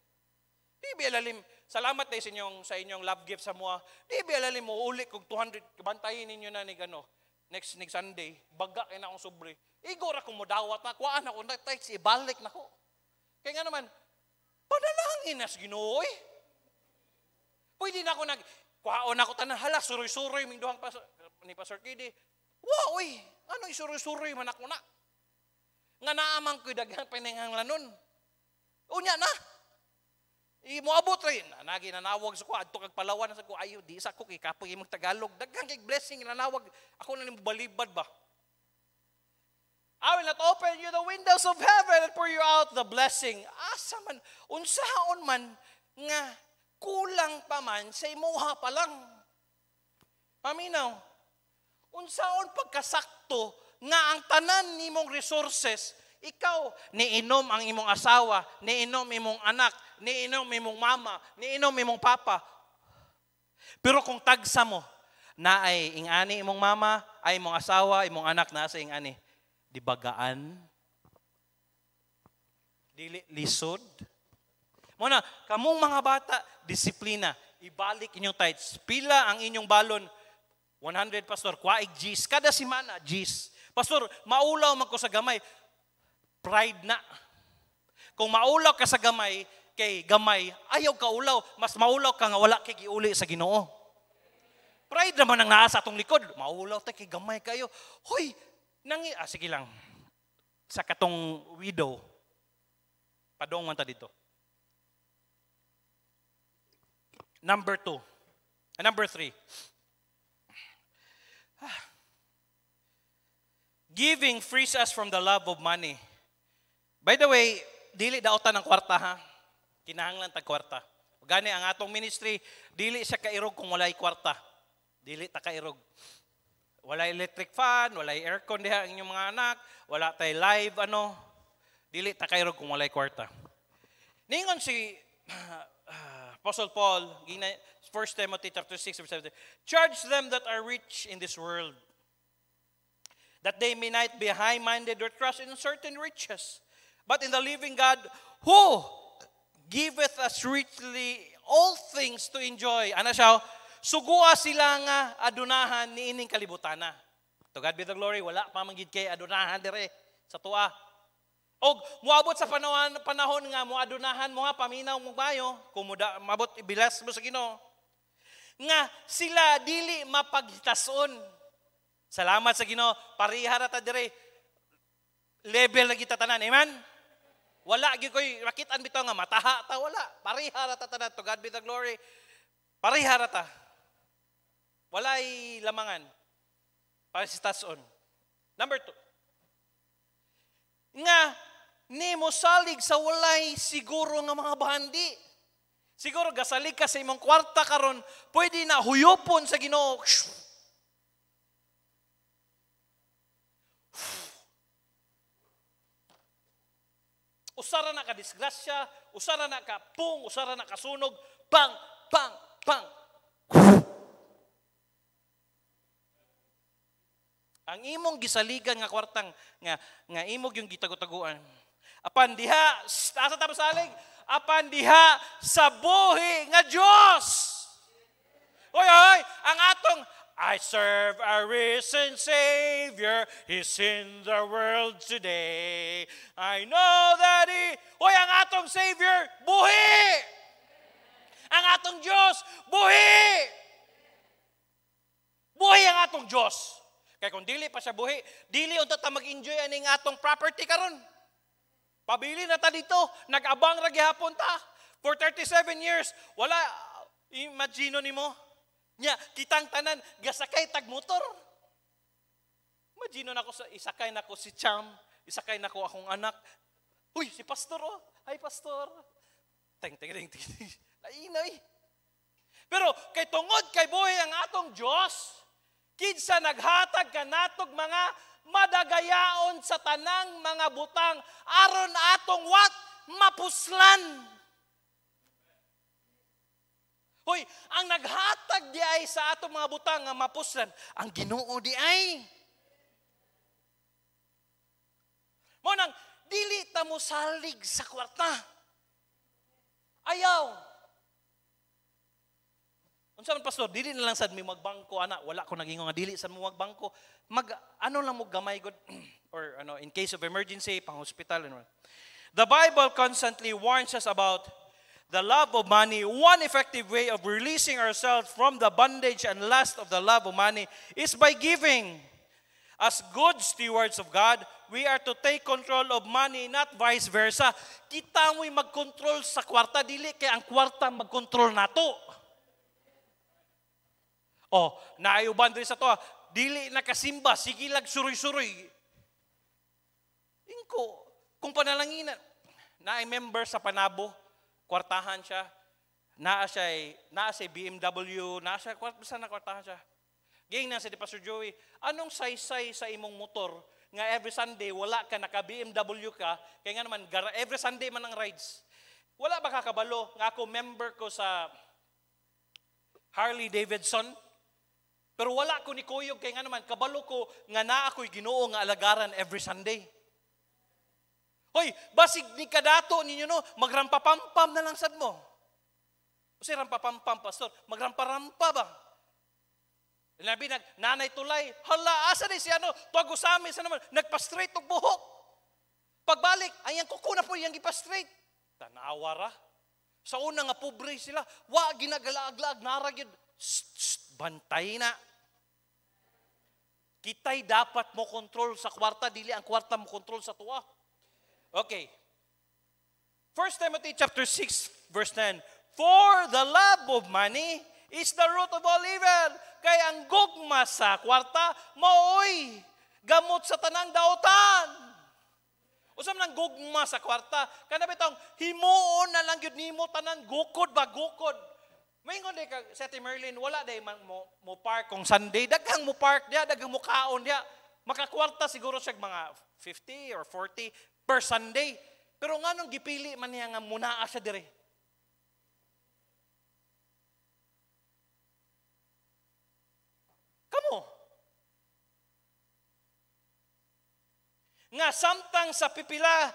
Di bialalim, salamat tayo sa inyong love gift sa mua. Di bialalim mo, uli kong 200, bantayin ninyo na ni next Sunday, baga kayo na akong sobre. Igor akong modawat na, kuwaan ako, na-text, ibalik na ko. Kaya nga naman, panalangin na sa Ginoo eh. Pwede na ako kuhaon ako tanan, hala, suroy-suroy, ming duhang ni Pastor Kidi. Wow, ano isuroy-suroy man ako na? Nga naamang ko daghang pinanghanglanon. Unya na. Moabot rin. Nagi nanawag sa ko adto kag Palawan sa ko ayo di sa ko kay kapoy imong Tagalog. Daghang kay blessing nanawag. Ako na nimo balibad ba. I will not open you the windows of heaven and pour you out the blessing. asa man, unsaon man nga kulang pa man sa imuha pa lang. Paminaw, unsaon pagkasakto nga ang tanan nimong resources, ikaw, niinom ang imong asawa, niinom imong anak, niinom imong mama, niinom imong papa. Pero kung tagsa mo, na ay ingani imong mama, ay imong asawa, imong anak na sa ingani, di bagaan, dili lisod. Muna, kamong mga bata, disiplina, ibalik inyong tithes. Pila ang inyong balon? 100, pastor, kwaig G's. Kada simana, G's. Pastor, maulaw man ko sa gamay. Pride na. Kung maulaw ka sa gamay, kay gamay, ayaw ka ulaw. Mas maulaw ka nga wala kay giuli sa Ginoo. Pride naman ang naa sa atong likod. Maulaw tayo kay gamay kayo. Hoy, sige lang. Sa katong widow, padong man ta dito. Number 3. Giving frees us from the love of money. By the way, dili daotan ng kwarta ha. Kinahanglan tag kwarta. Gani ang atong ministry, dili siya kairog kung walay kwarta. Dili ta kairog. Walay electric fan, walay aircon diha ang inyong mga anak, wala tay live dili ta kairog kung walay kwarta. Ningon si Apostle Paul, 1 Timothy chapter 6 verse 17, charge them that are rich in this world, that they may not be high-minded or trust in certain riches, but in the living God, who giveth us richly all things to enjoy. Ano siya? Sugua sila nga adunahan ni ining kalibutana. To God be the glory, wala pa manggid kay adunahan dire sa tuwa. Og muabot sa panahon nga muadunahan mo nga paminaw mo bayo, kung mabot ibilas mo sa Ginoo. Nga sila dili mapaghitason. Salamat sa Ginoo, parihara ta dire. Level lagi ta tanan, amen. Wala gyud koy rakitan bitaw nga mataha ta, wala. Parihara ta tanan, to God be the glory. Parihara ta. Walay lamangan. Parihitason. Number 2. Nga nimo salig sa walay siguro nga mga bahandi. Siguro gasalig ka sa imong kwarta karon, pwede na huyopon sa Ginoo. Usara na ka disgrasya, usara na ka pung, usara na ka sunog, bang, bang, bang. Ang imong gisaligan nga kwartang nga imog yung gitago-taguan. Apan diha, asa ta salig? Apan diha sa buhi nga Dios. Hoy, ang atong I serve a risen Savior. He's in the world today. I know that Hoy, ang atong Savior, buhi! Ang atong Diyos, buhi! Buhi ang atong Diyos. Kaya kung dili pa siya buhi, dili unta ta mag-enjoy aning atong property karon. Pabili na ta dito, nag-abang ra gihapon ta. For 37 years, wala, imagino nimo, nya, kitang tanan, gasakay tag motor. Imagino na ko, isakay na ko si Cham, isakay na ko akong anak. Uy, si Pastor, oh. Hi, Pastor. Ting. Lainay. Pero, kay tungod, kay buhay ang atong Diyos, kinsa naghatag kanatog mga madagayaon sa tanang mga butang, aron atong what? Mapuslan. Hoy, ang naghatag di ay sa atong mga butang nga mapuslan, ang Ginoo di ay. Mo nang dili ta mo salig sa kwarta. Ayaw. Unsa man pastor, dili na lang sad mi magbangko ana, wala ko nagingon nga dili sad mo magbangko. Lang mo gamay god or in case of emergency pang hospital and The Bible constantly warns us about the love of money. One effective way of releasing ourselves from the bondage and lust of the love of money is by giving. As good stewards of God, we are to take control of money, not vice versa. Kita mo'y mag-control sa kwarta, dili kay ang kwarta mag-control nato. Naayuban rin sa to, dili nakasimba, sige lag suroy-suroy. Ingko, kung panalanginan, na member sa Panabo, kwartahan siya. Naa siya BMW, naa siya basta na kwartahan siya. Ging na si Pastor Joey, anong saysay sa imong motor nga every Sunday wala ka naka BMW ka, kaya nga naman every Sunday man ang rides. Wala ba kakabalo nga ako member ko sa Harley Davidson? Pero wala ko ni Kuyog, kaya nga naman kabalo ko nga naa ako'y Ginoo nga alagaran every Sunday. Hoy, basig ni kadato ninyo no, magrampa-pampam na lang sad mo. Kasi rampa-pampam, pastor, magrampa-rampa ba? Labi nanay tulay, hala, asa na si ano, tuwago sa amin, sa naman, nagpa-straight og buhok. Pagbalik, ayan kuko na po yung ipa-straight. Tanawara. Sa una nga pobre sila, wa ginagalaag-laag, narag yun. Bantay na. Kitay dapat mo control sa kwarta, dili ang kwarta mo control sa tuwa. Okay. 1 Timothy chapter 6, verse 10. For the love of money is the root of all evil. Kaya ang gugma sa kwarta, maoy, gamot sa tanang daotan. Usam nang gugma sa kwarta, kana bitong himuon na lang yun nimo tanan, gukod ba, gukod. Maingon di ka, sa Merlin, wala day man mo park kung Sunday, daghang mo park diya, daghang mo kaon diya. Makakwarta siguro siya mga 50 or 40 per Sunday. Pero nga nung gipili man niya nga munaa siya dire. Nga samtang sa pipila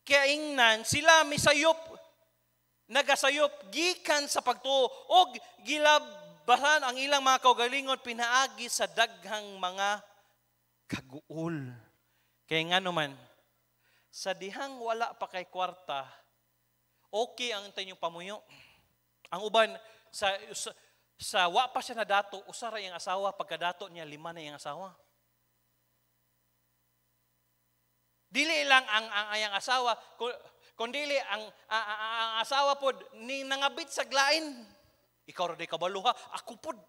kaingnan sila misayop nagasayop gikan sa pagtuo og gilabahan ang ilang mga kaugalingon pinaagi sa daghang mga kaguol. Kaya nga naman sa dihang wala pa kay kwarta, okay ang tanyong pamuyo. Ang uban sa wa pa siya na dato, usara yung asawa, pagkadato niya 5 na yung asawa. Dili lang ang ayang asawa, kundi ang asawa pod ni nangabit sa glain. Ikaw ra day kabalo ha, ako pod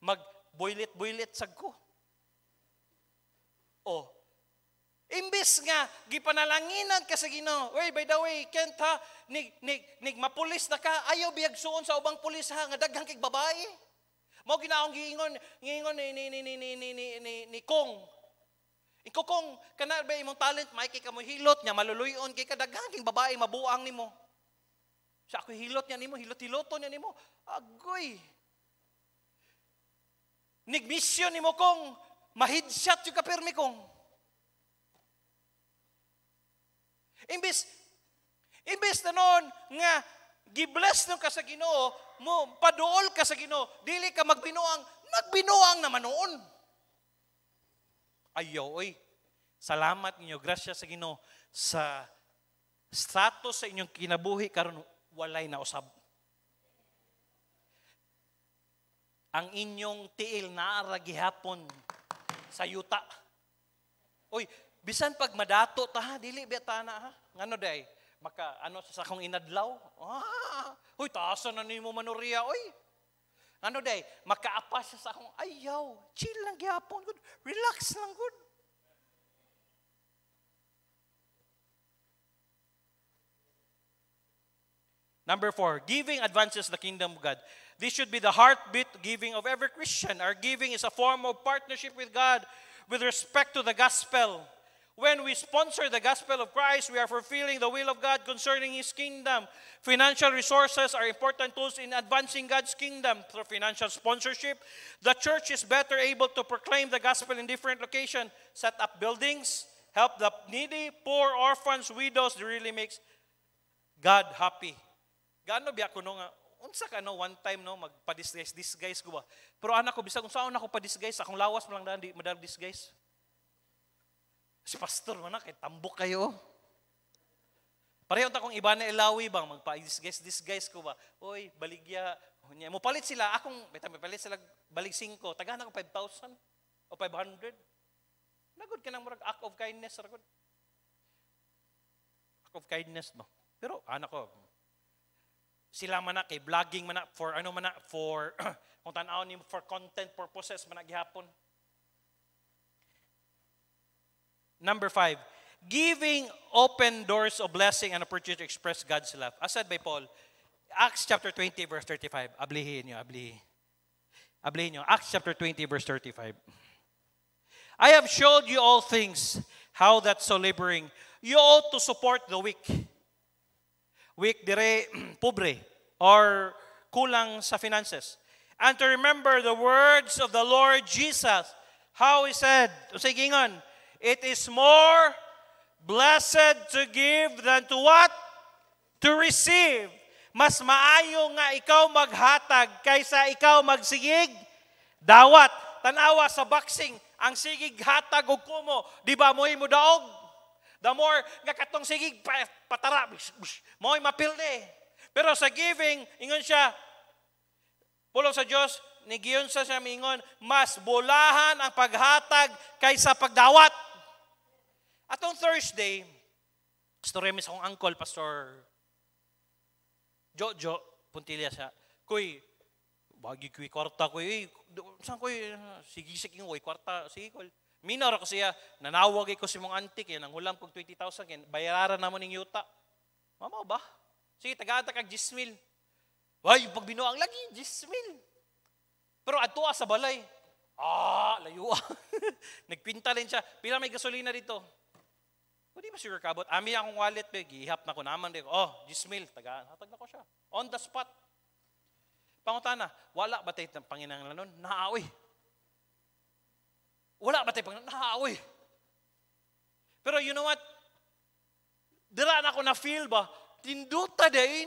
mag-boilet sag ko. Oh. Imbis nga gipanalanginan ka sa Ginoo. Oy, by the way, Kent ha, nig mapulis na ka, ayaw biyag suon sa ubang pulis ha, nga daghang kig babae. Mao ginaong giingon ni Kong. Ikaw kung kanarbe imong talent, may kay kamoy hilot niya, maluluyon kay kadaghang king babae mabuang nimo. Sa ako hilot niya nimo, hilot-hiloton niya nimo. Agoy. Nigmission nimo kung ma-headshot yung kapirmi kong. Imbes na noon nga gibless nung ka sa Ginoo, mo paduol ka sa Ginoo, dili ka magbinuang naman noon. Ayaw, oy. Salamat ninyo, grasya sa Ginoo sa status sa inyong kinabuhi karon walay na usab. Ang inyong tiil naara gihapon sa yuta. Oy, bisan pag madato ta ha, dili beta na ha. Ngano day? Maka ano sa akong inadlaw? Hoy, taasan na nimo manuriya, oy. Ano day, makaapa siya sa akong ayaw. Chill lang gihapon, good. Relax lang, good. Number 4, giving advances the kingdom of God. This should be the heartbeat giving of every Christian. Our giving is a form of partnership with God with respect to the gospel. When we sponsor the gospel of Christ, we are fulfilling the will of God concerning His kingdom. Financial resources are important tools in advancing God's kingdom. Through financial sponsorship, the church is better able to proclaim the gospel in different locations, set up buildings, help the needy, poor, orphans, widows. It really makes God happy. Gaano biya ko no nga, unsa ka no, one time no, magpa-disguise ko ba? Pero anak ko, bisag kung saan ako pa-disguise, akong lawas mo lang daan, di madal-disguise. Si pastor mo na, kay tambok kayo. Pareho ta kung iba na ilawi bang, magpa-disguise ko ba? Oy, baligya. Mo palit sila, may palit sila balig 5. Tagahan ako 5,000 o 500. Nagod ka ng murag act of kindness. Act of kindness ba? Pero anak ko, sila man na, kay vlogging man na, for kung tanaw ni for content purposes man na gihapon. Number 5, Giving open doors of blessing and opportunity to express God's love. As said by Paul, Acts chapter 20 verse 35. Ablihin nyo. Acts chapter 20 verse 35. I have showed you all things, how that so laboring, you ought to support the weak. Weak dire, pobre, or kulang sa finances. And to remember the words of the Lord Jesus, how He said, sige ngon, it is more blessed to give than to what? To receive. Mas maayo nga ikaw maghatag kaysa ikaw magsigig dawat. Tanawa sa boxing, ang sigig hatag og kumo, di ba mo'y mo daog? The more nga katong sigig patara, mo'y mapilde. Pero sa giving, ingon siya, pulong sa Diyos, nigiyon sa siya mingon, mas bulahan ang paghatag kaysa pagdawat. Atong Thursday, story sa akong uncle, Pastor Jojo Puntilya siya, kuy, bagi kuy kwarta kuy, saan kuy, sige kuy kwarta, sige kuy. Minor ako siya, nanawag ko si mong auntie, kaya nanghulam kong 20,000, kaya bayaran naman ng yuta. Mama ba? Sige, tagata kag 10,000. Ay, pag binuang lagi, 10,000. Pero ato sa balay, layo. Nagpinta rin siya. Pila may gasolina dito? Hindi ba sure kabot? Ami akong wallet, ihap na ko naman. 10,000. Hatag na ko siya. On the spot. Pangutana, wala ba tayo ng Panginoon nun? Naaoy. Wala ba tayo Panginoon? Naaoy. Pero you know what? Dira na ako na feel ba? Tinduta day,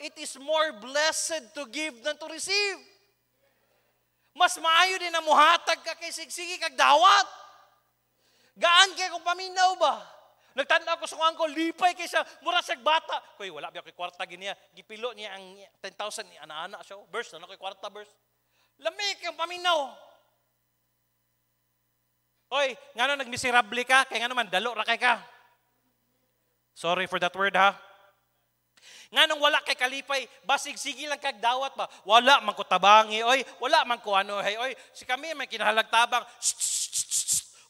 it is more blessed to give than to receive. Mas maayo din na muhatag ka kay sigsigi kag dawat. Gaan kay kung paminaw ba? Nagtanda ko sa uncle, lipay kaysa mura sa bata. Koy, wala ba kay kwarta giniya. Gipilo niya ang 10,000 ni ana-ana siya. Burst, ano kay kwarta burst? Lamig yung paminaw. Oy, nga na nagmiserable ka, kaya nga naman, dalo ra kay ka. Sorry for that word ha. Nga nung wala kay kalipay, basig sige lang kag dawat ba? Wala man ko tabangi, oy, wala man ko ano, hey, oy, si kami may kinahalag tabang.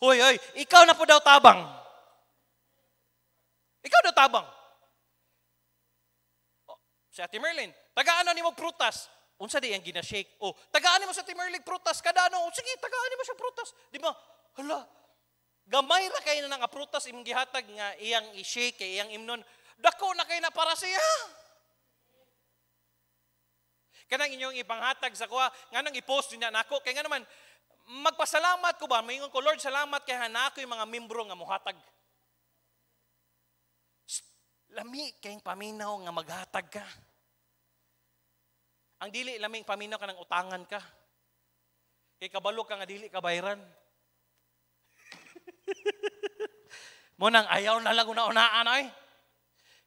Oy, ikaw na po daw tabang. Ikaw daw tabang. Oh, si Ate Merlin, tagaan na ni mo prutas. Unsa di ang gina-shake? Oh, tagaan ni mo sa Ate Merlin prutas kada ano. Sige, tagaan ni mo siya prutas. Di ba? Hala. Gamay ra kay na nga prutas imong gihatag nga iyang i-shake, iyang imnon. Dako na kay na para siya. Kanang inyong ipanghatag sa kuha, nga nang i-post niya nako kay nga naman magpasalamat ko ba? Maingon ko, Lord, salamat kay hanako yung mga membro nga muhatag. Lami kayong paminaw nga maghatag ka. Ang dili laming paminaw ka ng utangan ka. Kay kabalo ka nga dili ka bayaran. Munang ayaw na lang una-unaan ay.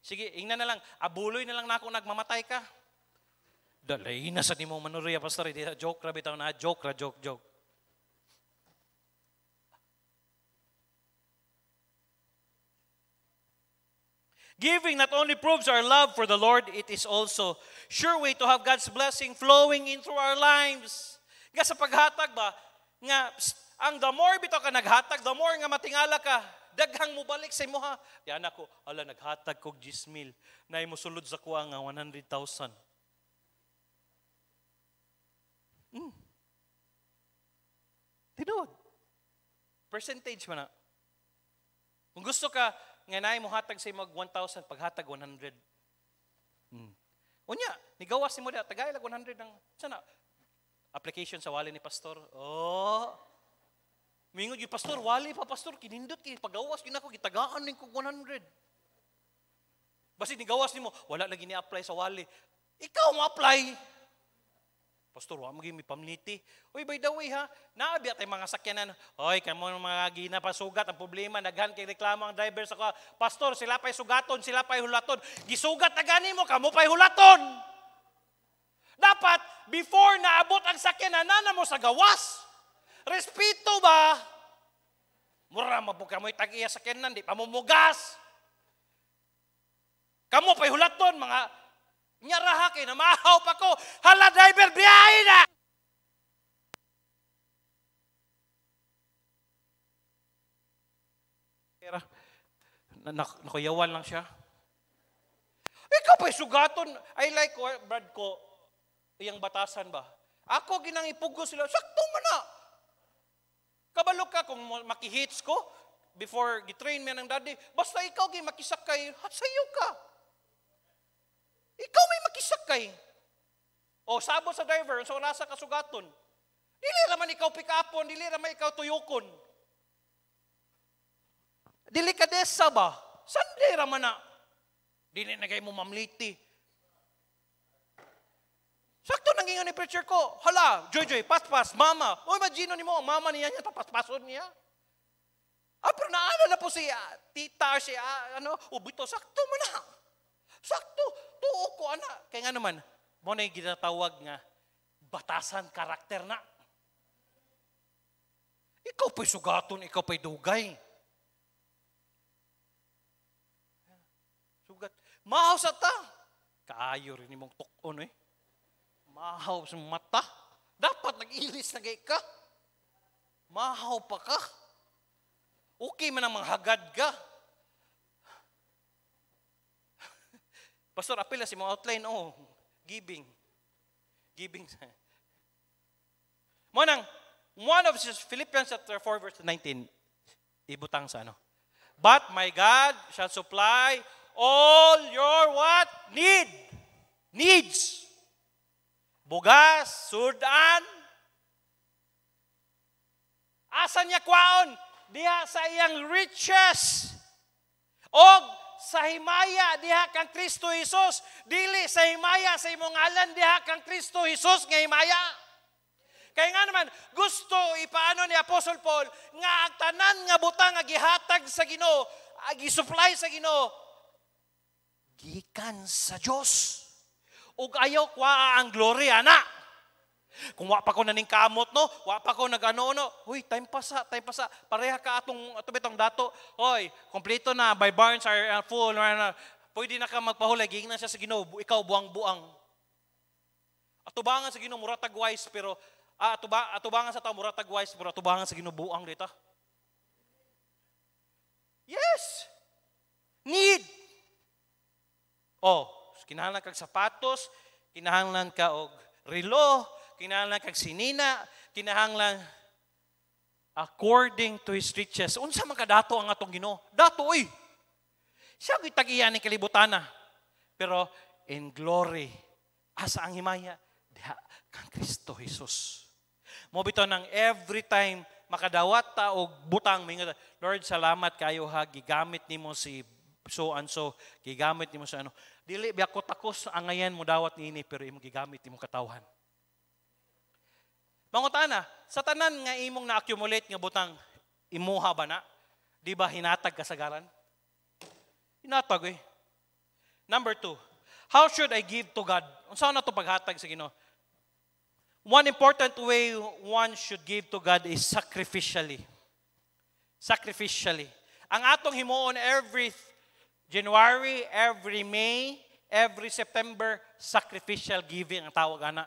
Sige, ingnan na lang, abuloy na lang na ako nagmamatay ka. Dalay na sa di mo manuriya, pastor. Joke ra bitaw na, joke. Giving not only proves our love for the Lord, it is also sure way to have God's blessing flowing in through our lives. Nga sa paghatag ba, nga ang the more bitaw ka naghatag, the more nga matingala ka, daghang mo balik sa imo ha. Yan ako, naghatag kog 10,000, na imo sulod sa kuha nga 100,000. Tinod. Percentage man na. Kung gusto ka, nga naay mo hatag sa mag 1,000, paghatag 100. Unya, nigawas mo da, tagay lag 100 ng, sana, application sa wali ni pastor. Oh, mingon yung pastor, wali pa pastor, kinindot, pagawas, ako, gitagaan din ko 100. Basi nigawas ni mo, wala lagi ni-apply sa wali. Ikaw mo apply. Pastor, wala maging may pamniti. Uy, by the way ha, naabi at mga sakyanan. Oy, kamo mga ginapasugat. Ang problema, naghan kay reklamo ang driver sa ka. Pastor, sila pa'y sugaton, sila pa'y hulaton. Gisugat na gani mo, kamo pa'y hulaton. Dapat, before naabot ang sakyanan, nana mo sa gawas. Respeto ba? Mura mabuka mo itag-iya sakyanan, di pamumugas. Kamo pa'y hulaton, mga nyaraha kay na mahaw pa ko. Hala, driver, biyahe na! Nakuyawan lang siya. Ikaw pa'y sugaton. I like, Brad ko, iyang batasan ba? Ako ginang ipugo sila. Sakto man na. Kabalo ka kung makihits ko before gitrain me ng daddy. Basta ikaw gi makisakay, sayo ka. Ikaw may makisakay. O sabot sa driver, so nasa kasugaton. Dili raman ikaw pikapon, dili raman ikaw tuyukon. Delikadesa ba? Sandi raman na. Dili na kayo mo mamliti. Sakto nangingan ni preacher ko. Hala, Joy, pas, mama. O imagino ni mo, mama niya tapaspason niya. Pero naalala po siya, tita siya, ubito, sakto mo na. Sakto, tuo ko, anak. Kaya nga naman, mo na yung ginatawag nga, batasan karakter na. Ikaw pa'y sugaton, ikaw pa'y dugay. Sugat. Mahaw sa ta. Kaayo rin mong tukon eh. Mahaw sa mata. Dapat nag-ilis na ka. Mahaw pa ka. Okay man ang manghagad ka. Pastor, apila si mga outline. Giving. One of Philippians chapter 4 verse 19. Ibutang sa ano. But my God shall supply all your what? Needs. Bugas, sudan. Asa niya kwaon? Diha sa iyang riches. O sa himaya, diha kang Kristo Jesus. Dili sa himaya, sa imong ngalan, diha kang Kristo Jesus nga himaya. Kaya nga naman, gusto ipaano ni Apostle Paul, nga ang tanan nga butang nga gihatag sa Ginoo, gi-supply sa Ginoo, gikan sa Dios. Ug ayaw kwa ang glory ana. Kung wa pa ko naning kamot no, wa pa ko nagano no. Huy, time pasa. Pareha ka atong dato. Hoy, kompleto na by barns are full. Pwede na ka magpahulay, giging na siya sa Ginoo, ikaw buang-buang. Atubangan sa Ginoo muratag wise pero atubangan sa tao muratag wise pero atubangan sa Ginoo buang dito. Yes. Need. Kinahanglan kag sapatos, kinahanglan ka og relo, kinahanglan kag sinina, kinahanglan according to his riches. Unsa man kadato ang atong Ginoo? Dato oy. Siya gitag-iya ni kalibutana. Pero in glory, asa ang himaya diha kang Kristo Jesus. Mo bitaw nang every time makadawat ta og butang mingon, Lord, salamat kayo ha, gigamit nimo si so and so, gigamit nimo sa ano. Dili biya ko takos ang ngayan mo dawat niini pero imo gigamit imo katawhan. Mangutana, sa tanan nga imong na-accumulate nga butang, imuha ba na? Di ba hinatag kasagaran? Hinatag eh. Number 2, how should I give to God? Unsa na to paghatag sa Ginoo? One important way one should give to God is sacrificially. Sacrificially. Ang atong himuon every January, every May, every September, sacrificial giving ang tawag ana.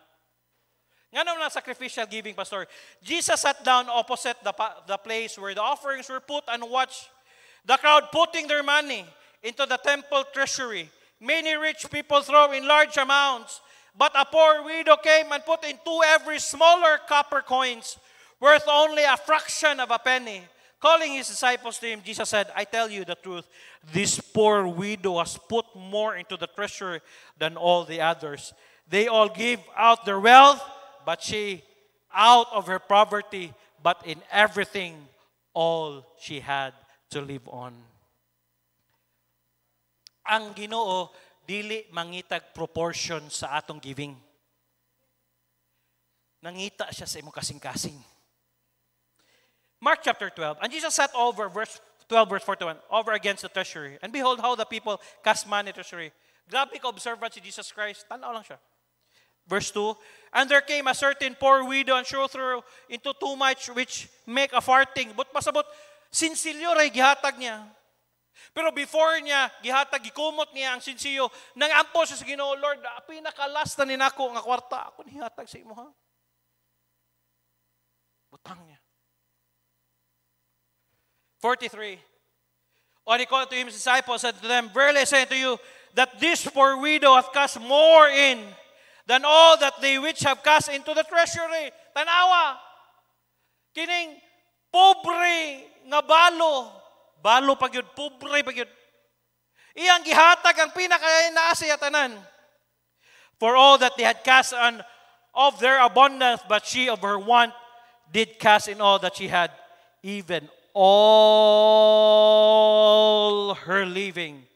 Nga naman na sacrificial giving, Pastor. Jesus sat down opposite the place where the offerings were put and watched the crowd putting their money into the temple treasury. Many rich people throw in large amounts, but a poor widow came and put in 2 every smaller copper coins, worth only a fraction of a penny. Calling his disciples to him, Jesus said, I tell you the truth, this poor widow has put more into the treasury than all the others. They all give out their wealth, but she out of her poverty, but in everything, all she had to live on. Ang Ginoo, dili mangitag proportion sa atong giving. Nangita siya sa imong kasing-kasing. Mark chapter 12. And Jesus sat over, verse 12, verse 41, over against the treasury. And behold how the people cast money in the treasury. Grabe ka observant si Jesus Christ. Tanaw lang siya. Verse 2. And there came a certain poor widow and threw into 2 mites which make a farthing. But pasabot, sinsilyo ray gihatag niya. Pero before niya, gihatag, gikumot niya ang sinsilyo. Nangampo siya sa Ginoo, Lord, pinaka-last na ninako nga kwarta. Ako nihatag sa imo ha. Butang niya. 43. And he called to him his disciples, said to them, Verily I say unto you, that this poor widow hath cast more in than all that they which have cast into the treasury. Tanawa, kining pobre nga balo. Balo pag yun, pobre pag yun. Iyang gihatag ang pinaka-inaasi atanan. For all that they had cast on of their abundance, but she of her want did cast in all that she had, even all her living.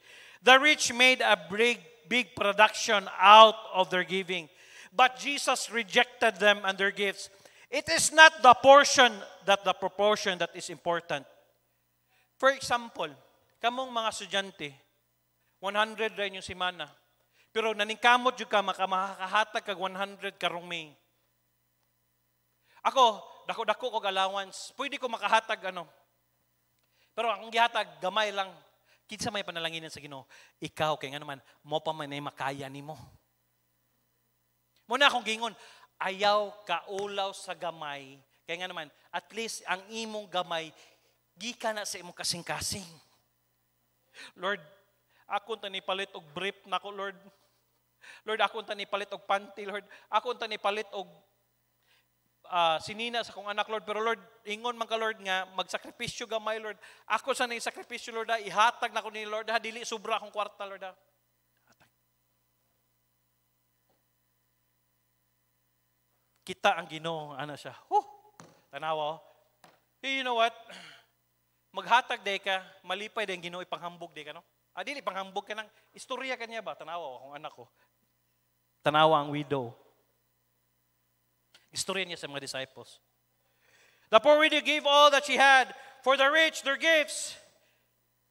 The rich made a big production out of their giving, but Jesus rejected them and their gifts. It is not the portion the proportion that is important. For example, kamong mga estudyante, 100 rin yung simana. Pero naningkamot yung ka, makakahatag kag 100 karong May. Ako, dako-dako ko allowance. Pwede ko makahatag ano. Pero ang gihatag, gamay lang. Kinsa may panalanginan sa Ginoo. Ikaw, kaya nga naman, mo pa man ay makaya ni mo. Muna akong gingon, ayaw kaulaw sa gamay. Kaya nga naman, at least ang imong gamay, gika na sa imong kasing-kasing. Lord, ako tani palit og brief nako, Lord. Lord, ako tani palit og panty, Lord. Ako tani palit og sinina sa kong anak, Lord. Pero Lord, ingon man ka, Lord, nga magsakripisyo gamay, Lord. Ako sa nang sakripisyo, Lord, ihatag na ko ni Lord, dili sobra akong kwarta, Lord. Hatag. Kita ang Ginoo, ana siya. Tanawa. Hey, you know what? Maghatag day ka, malipay din Ginoo ipanghambog day ka, no? Dili panghambog ka ng istorya kanya ba? Tanawa akong anak ko. Tanawa ang widow. Istorya niya sa mga disciples. The poor widow gave all that she had. For the rich, their gifts,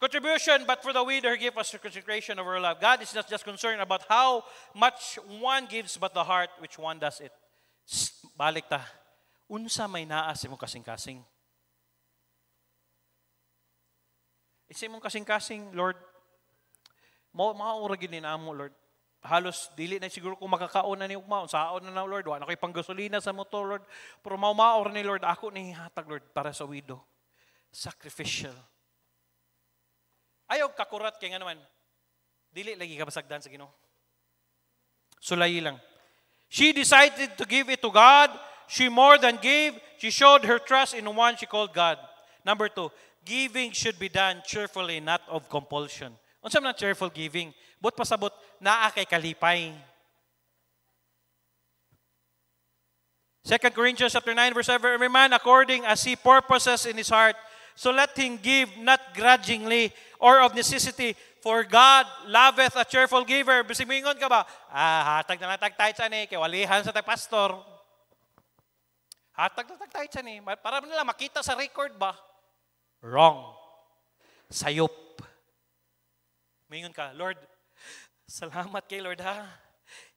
contribution, but for the widow, her gift was the consecration of her life. God is not just concerned about how much one gives, but the heart which one does it. Balik ta. Unsa may naas mo kasing-kasing. Isa mong kasing-kasing, Lord, makauragin din mo, Lord. Halos, dili na siguro kung makakaon na ni Ugma. Saon na Lord. Wala ko'y panggasolina sa motor, Lord. Pero maumaor ni Lord. Ako nihatag, Lord, para sa widow. Sacrificial. Ayaw kakurat kaya nga naman. Dili lagi kabasagdan sa Ginoo. Sulayi lang. She decided to give it to God. She more than gave. She showed her trust in one she called God. Number 2, giving should be done cheerfully, not of compulsion. Unsa man cheerful giving? But pasabot, naa kay kalipay. 2 Corinthians chapter 9, verse 7, every man according as he purposes in his heart, so let him give, not grudgingly or of necessity, for God loveth a cheerful giver. Bisimingon ka ba? Hatag na natag tayo sa ni, kay walihan sa tag pastor. Hatag na natag tayo sa ni, para nila makita sa record ba? Wrong. Sayop. Mingon ka, Lord, salamat kay Lord ha.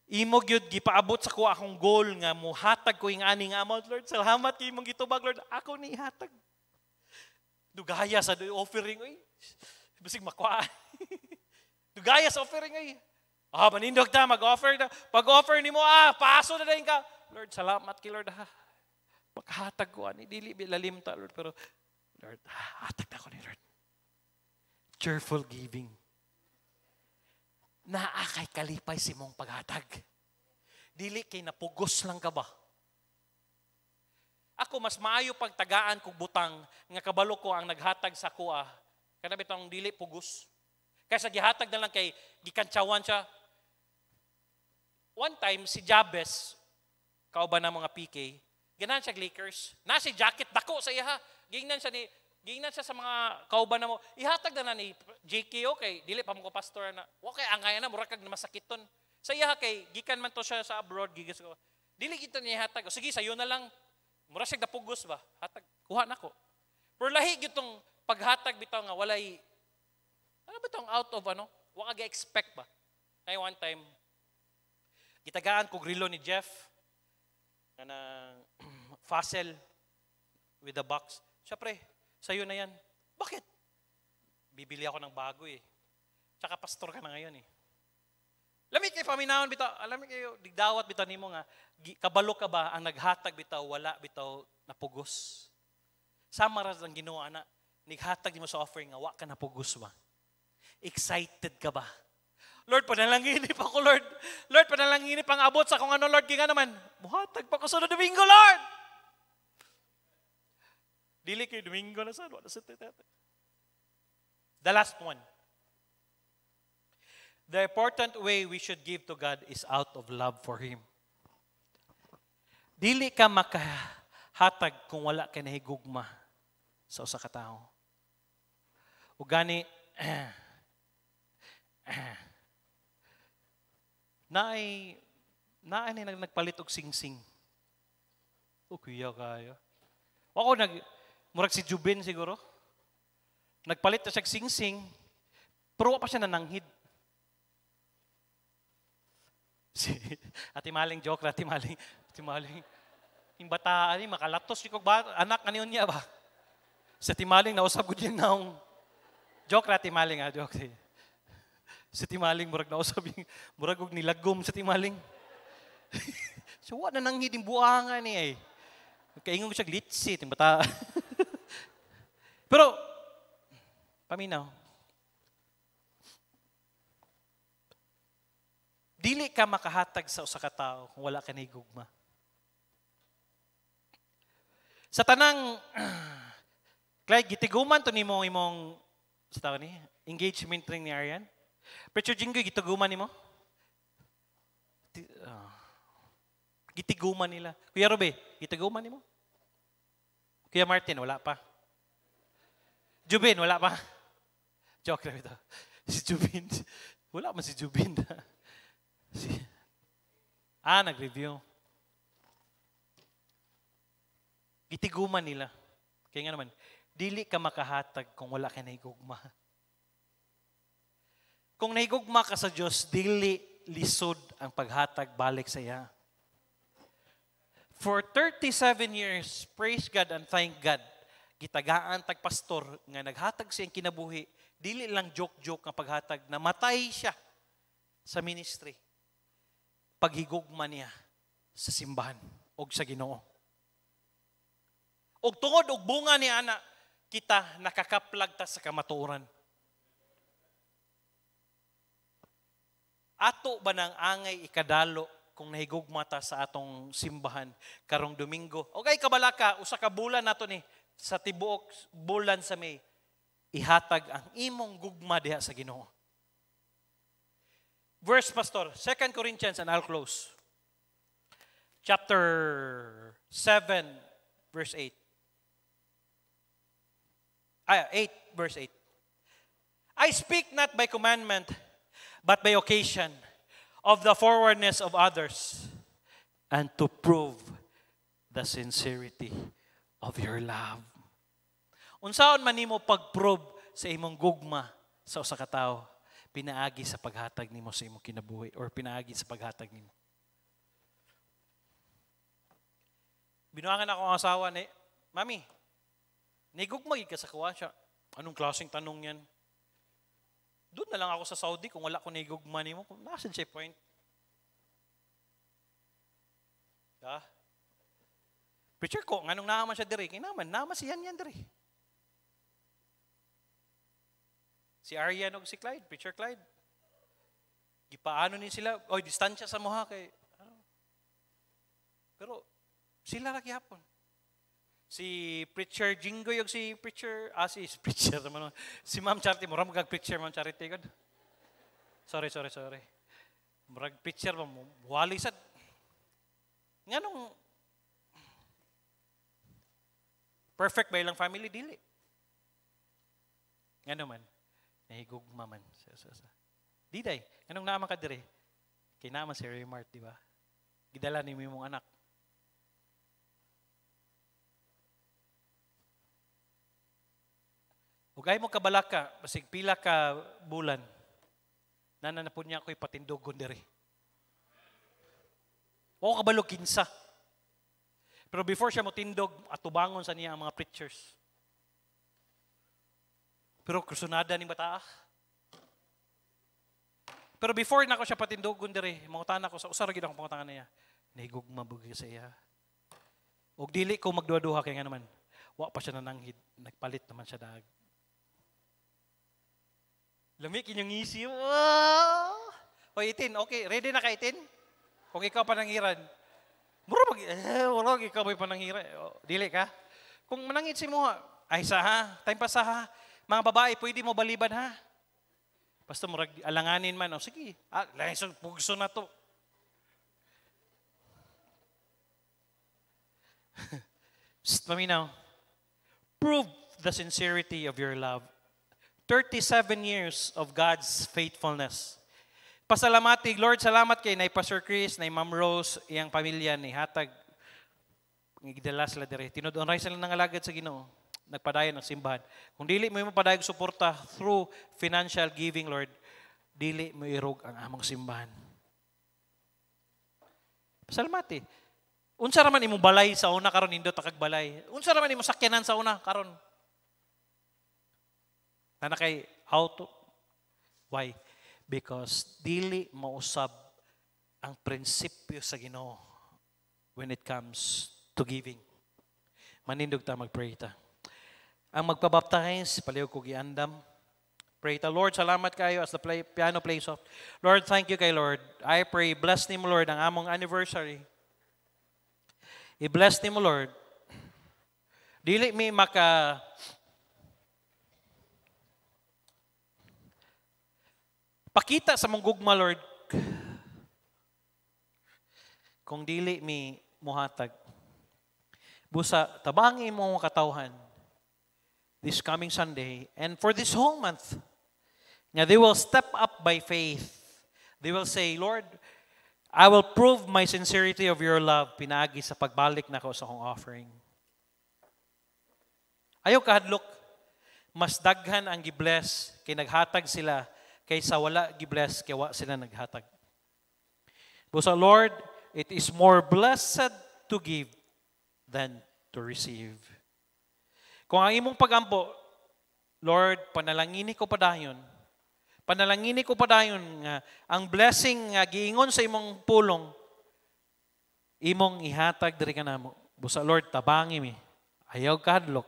Imo gyud gipaabot sa ko akong goal nga muhatag ko ing aning amount, Lord. Salamat kay imong gitubag, Lord. Ako ni hatag. Dugaya sa offering oy. Bisig makuha. Dugaya sa offering oy. Manindog ta mag-offer na. Pag-offer nimo paso na dayon ka. Lord, salamat kay Lord ha. Maghatag ko ani dili bilalim ta, Lord, pero Lord, hatag na ko ni Lord. Cheerful giving. Naakay kalipay si mong paghatag. Dili kay napugos lang ka ba? Ako mas maayo pagtagaan kog butang nga kabalo ko ang naghatag sa kuha. Kana bitong dili pugos. Kaysa gihatag na lang kay gikantsawan siya. One time si Jabez, kauban na mga PK, ganahan siya Lakers. Na si jacket dako sa iya ha. Gingnan siya sa mga kauban na mo. Ihatag na ni JK, okay. Dili pa mo ko pastor na. Okay, angay na, mura kag masakiton. Sa iya kay, gikan man to siya sa abroad. Gigas ko. Dili kita niya ihatag. O sige, sayo na lang. Mura siya napugos ba? Hatag, kuha na ko. Pero lahi itong paghatag bitaw nga, walay, ano ba itong out of ano? Waka ga-expect ba? Kaya one time, gitagaan ko grilo ni Jeff na Fassel with the box. Siyempre, sa'yo na yan. Bakit? Bibili ako ng bago eh. Tsaka pastor ka na ngayon eh. Lamig kayo paminahon bitaw. Lamig kayo, digdawat bitaw nimo nga. Kabalo ka ba ang naghatag bitaw, wala bitaw napugos. Sama ras ang Ginoo ana. nighatag nimo sa offering nga wa ka na pugos ba? Excited ka ba? Lord, panalanginip ako, Lord. Lord, panalanginip ang abot sa kung ano, Lord. Kaya naman, muhatag pa ko sa Domingo, Lord. Dili kayo Domingo na sa The last one. The important way we should give to God is out of love for Him. Dili ka makahatag kung wala ka nahigugma sa usa ka tawo. O gani, naay nagpalit og sing-sing. O kuya kaya. Ako murag si Jubin siguro. Nagpalit na siya sing-sing, pero wa pa siya nananghid. Si Ate Maling joke, Ate Maling. Yung bataan ni makalatos yung anak kaniyon niya ba? Sa Ate Maling nausap ko din naong joke, Ate Maling joke. Sa Ate Maling murag nausap yung murag og nilagom sa Ate Maling. So wa na nang hiding buangan ni kaingon ko siya glitzy ting bata. Pero paminaw. Dili ka makahatag sa usa ka tawo kung wala ka nahigugma. Sa tanang Clyde, gitiguman to nimo imong sa tawo ni engagement ring ni Arian. Preacher Jingoy, gitiguman nimo? Gitiguman nila. Kuya Robe, gitiguman nimo? Kuya Martin, wala pa. Jubin, wala pa. Joke lang ito. Si Jubin, wala man si Jubin. Nag-review. Gitiguman nila. Kaya nga naman, dili ka makahatag kung wala ka nahigugma. Kung nahigugma ka sa Diyos, dili lisod ang paghatag balik sa iya. For 37 years, praise God and thank God, gitagaan tagpastor nga naghatag siyang kinabuhi, dili lang joke-joke ang paghatag, namatay siya sa ministry. Paghigugma niya sa simbahan o sa Ginoo. Og tungod og bunga ni ana, kita nakakaplag ta sa kamatuoran. Ato ba nang angay ikadalo kung nahigugma ta sa atong simbahan karong Domingo? Okay, kabalaka, usa ka bulan nato ni sa tibuok bulan sa May, ihatag ang imong gugma diha sa Ginoo. Verse, Pastor, 2 Corinthians, and I'll close. Chapter 7, verse 8. 8, verse 8. I speak not by commandment, but by occasion of the forwardness of others, and to prove the sincerity of your love. Unsaon man nimo pag-prove sa imong gugma sa usa ka tawo? Pinaagi sa paghatag nimo sa imong kinabuhi or pinaagi sa paghatag nimo. Binuangan ako ang asawa ni, Mami, nigugmay ka sa kuha siya. Anong klaseng tanong yan? Doon na lang ako sa Saudi kung wala ko nigugma nimo. Nasaan siya point? Preacher ko, nganong naman siya diri? Kinaman, naman siyan yan diri. Si Arian o si Clyde, Preacher Clyde. Gipaano ni sila, distansya sa muha kay. Pero sila ra gyapon. Si Preacher Jingoy o si Preacher, Preacher naman. Si Ma'am Charity, murag mag Preacher Ma'am Charity god. Sorry. Murag Preacher mo, wali sad. Nganong perfect ba ilang family dili? Ngano man? Nahigugma man. Diday, anong naman ka dire? Kay naman si Raymart, di ba? Gidala ni mong anak. Ugay mo kabalaka, basig pila ka bulan, nananapon niya ako'y patindogon dire. O kabalo kinsa. Pero before siya mo tindog, atubangon sa niya ang mga preachers. Pero kursunada ni bata. Pero before na ko siya patindogon dire, mangutan ako sa usar gid akong pangutangan niya. Nahigugma bugi sa iya. Og dili ko magduha-duha kay nga naman. Wa pa siya nananghid. Nagpalit naman siya dag. Lamig inyong ngisi. Wow! O, itin, okay. Ready na ka, itin? Kung ikaw panangiran. Wala, ikaw may panangiran. Dili ka? Kung manangit si mo, ay sa ha, time pa sa ha. Mga babae, pwede mo baliban ha. Basta mo alanganin man. O sige, langsung pugso na to. Paminaw. Prove the sincerity of your love. 37 years of God's faithfulness. Pasalamati, Lord, salamat kay nay Pastor Chris, nay Ma'am Rose, iyang pamilya ni hatag ngidala sila dire. Tinud-on ray sila nangalagad sa Ginoo. Nagpadayon ng simbahan. Kung dili mo mapadayog suporta through financial giving, Lord, dili mo irog ang among simbahan. Pasalamati. Unsa ra man imong balay sa una karon nindot kag balay. Unsa ra man imong sakyanan sa una karon? Na kay auto. Why? Because dili mausab ang prinsipyo sa Ginoo when it comes to giving. Manindog ta magpray ta. Ang magpabaptize, palihog ko giandam. Pray ta, Lord, salamat kayo as the piano plays off. Lord, thank you kay Lord. I pray, bless ni mo Lord ang among anniversary. I-bless ni mo Lord. Dili mi pakita sa mong gugma, Lord, kung dili mi muhatag. Busa, tabangi mo ang katawhan this coming Sunday and for this whole month. Nga they will step up by faith. They will say, Lord, I will prove my sincerity of your love pinaagi sa pagbalik na ko sa akong offering. Ayaw kahadlok, mas daghan ang gibless kay naghatag sila kaysa wala gibless kay wa sila naghatag. Busa, Lord, it is more blessed to give than to receive. Kung ang imong pagampo, Lord, panalangini ko padayon nga ang blessing nga giingon sa imong pulong, imong ihatag diri kanamo. Busa, Lord, tabangi mi. Ayaw kahadlok.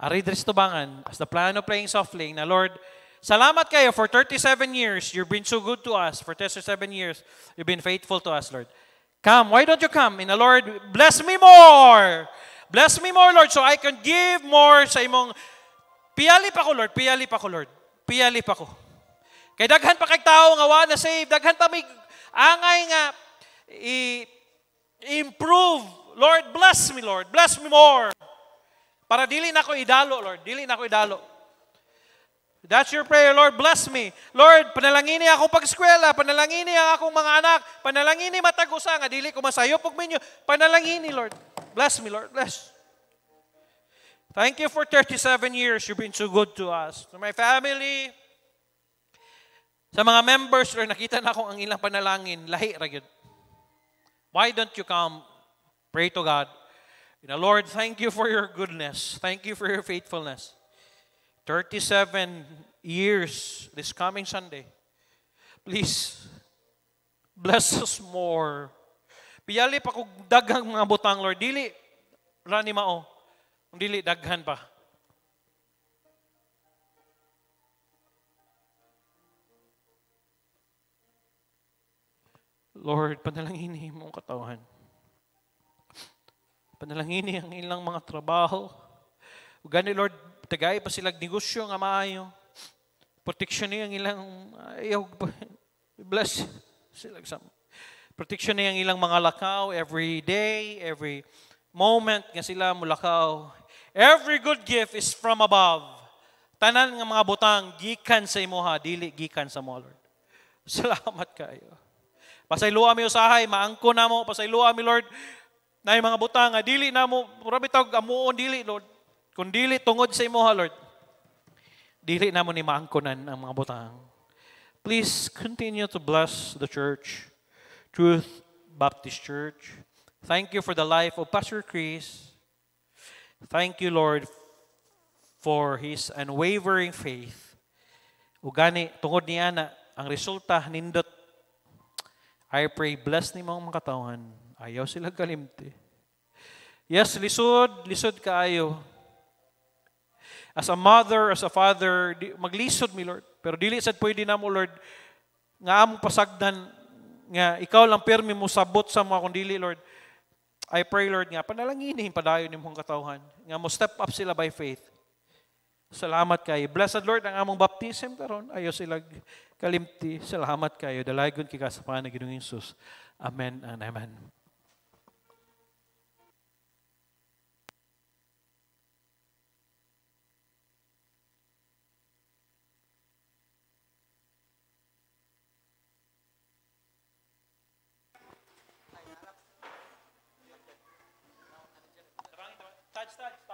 Ari diri sa tubangan, as the piano playing softly, na Lord, salamat kayo for 37 years. You've been so good to us. For 37 years, you've been faithful to us, Lord. Come, why don't you come? And the Lord, bless me more. Bless me more, Lord, so I can give more sa imong. Piyali pa ko, Lord. Piyali pa ko, Lord. Piyali pa ko. Kay daghan pa kay tao nga wa na save. Daghan pa mig angay nga improve. Lord, bless me, Lord. Bless me more. Para dili na ko idalo, Lord. Dili na ko idalo. That's your prayer, Lord, bless me. Lord, panalangini akong pag-eskwela, panalangini ang akong mga anak, panalangini matagusa nga dili ko masayo pug minyo. Panalangini, Lord. Bless me, Lord. Bless. Thank you for 37 years. You've been so good to us. To my family, sa mga members, Lord, nakita na akong ang ilang panalangin. Lahi ra gyud. Why don't you come pray to God? Lord, thank you for your goodness. Thank you for your faithfulness. 37 years this coming Sunday. Please, bless us more. Piyali pa kung daghang mga butang, Lord. Dili, rani mao. Dili, daghan pa. Lord, panalangini mong katawan. Panalangini ang ilang mga trabaho. Gani, Lord, tagay pa sila negosyo nga maayo. Protection niya ang ilang ayaw bless sila sa protection niya ang ilang mga lakaw every day, every moment nga sila mulakaw. Every good gift is from above. Tanan nga mga butang gikan sa imuha, dili gikan sa mo, Lord. Salamat kayo. Pasayloa mi usahay, maangko namo, pasayloa mi, Lord. Nay mga butang nga dili namo, murabi tawag amuon dili, Lord. Kung dili tungod sa imuha, Lord, dili na mo ni maangkonan ang mga butang. Please continue to bless the church, Truth Baptist Church. Thank you for the life of Pastor Chris. Thank you, Lord, for his unwavering faith. Ugani, tungod niya na, ang resulta, nindot. I pray, bless ni mga katawan. Ayaw sila kalimti. Yes, lisod kaayo. As a mother, as a father, maglisod mi, Lord. Pero dili sad pwede na mo, Lord, nga among pasagdan, nga ikaw lang permi mo sabot sa mga kundili, Lord. I pray, Lord, nga panalanginin padayon nimong katawhan. Nga mo step up sila by faith. Salamat kayo. Blessed Lord, ang among baptism karon ayo sila kalimti. Salamat kayo. Dalagon kika sa pangalan ng Ginoong Hesus. Amen and amen. Touch.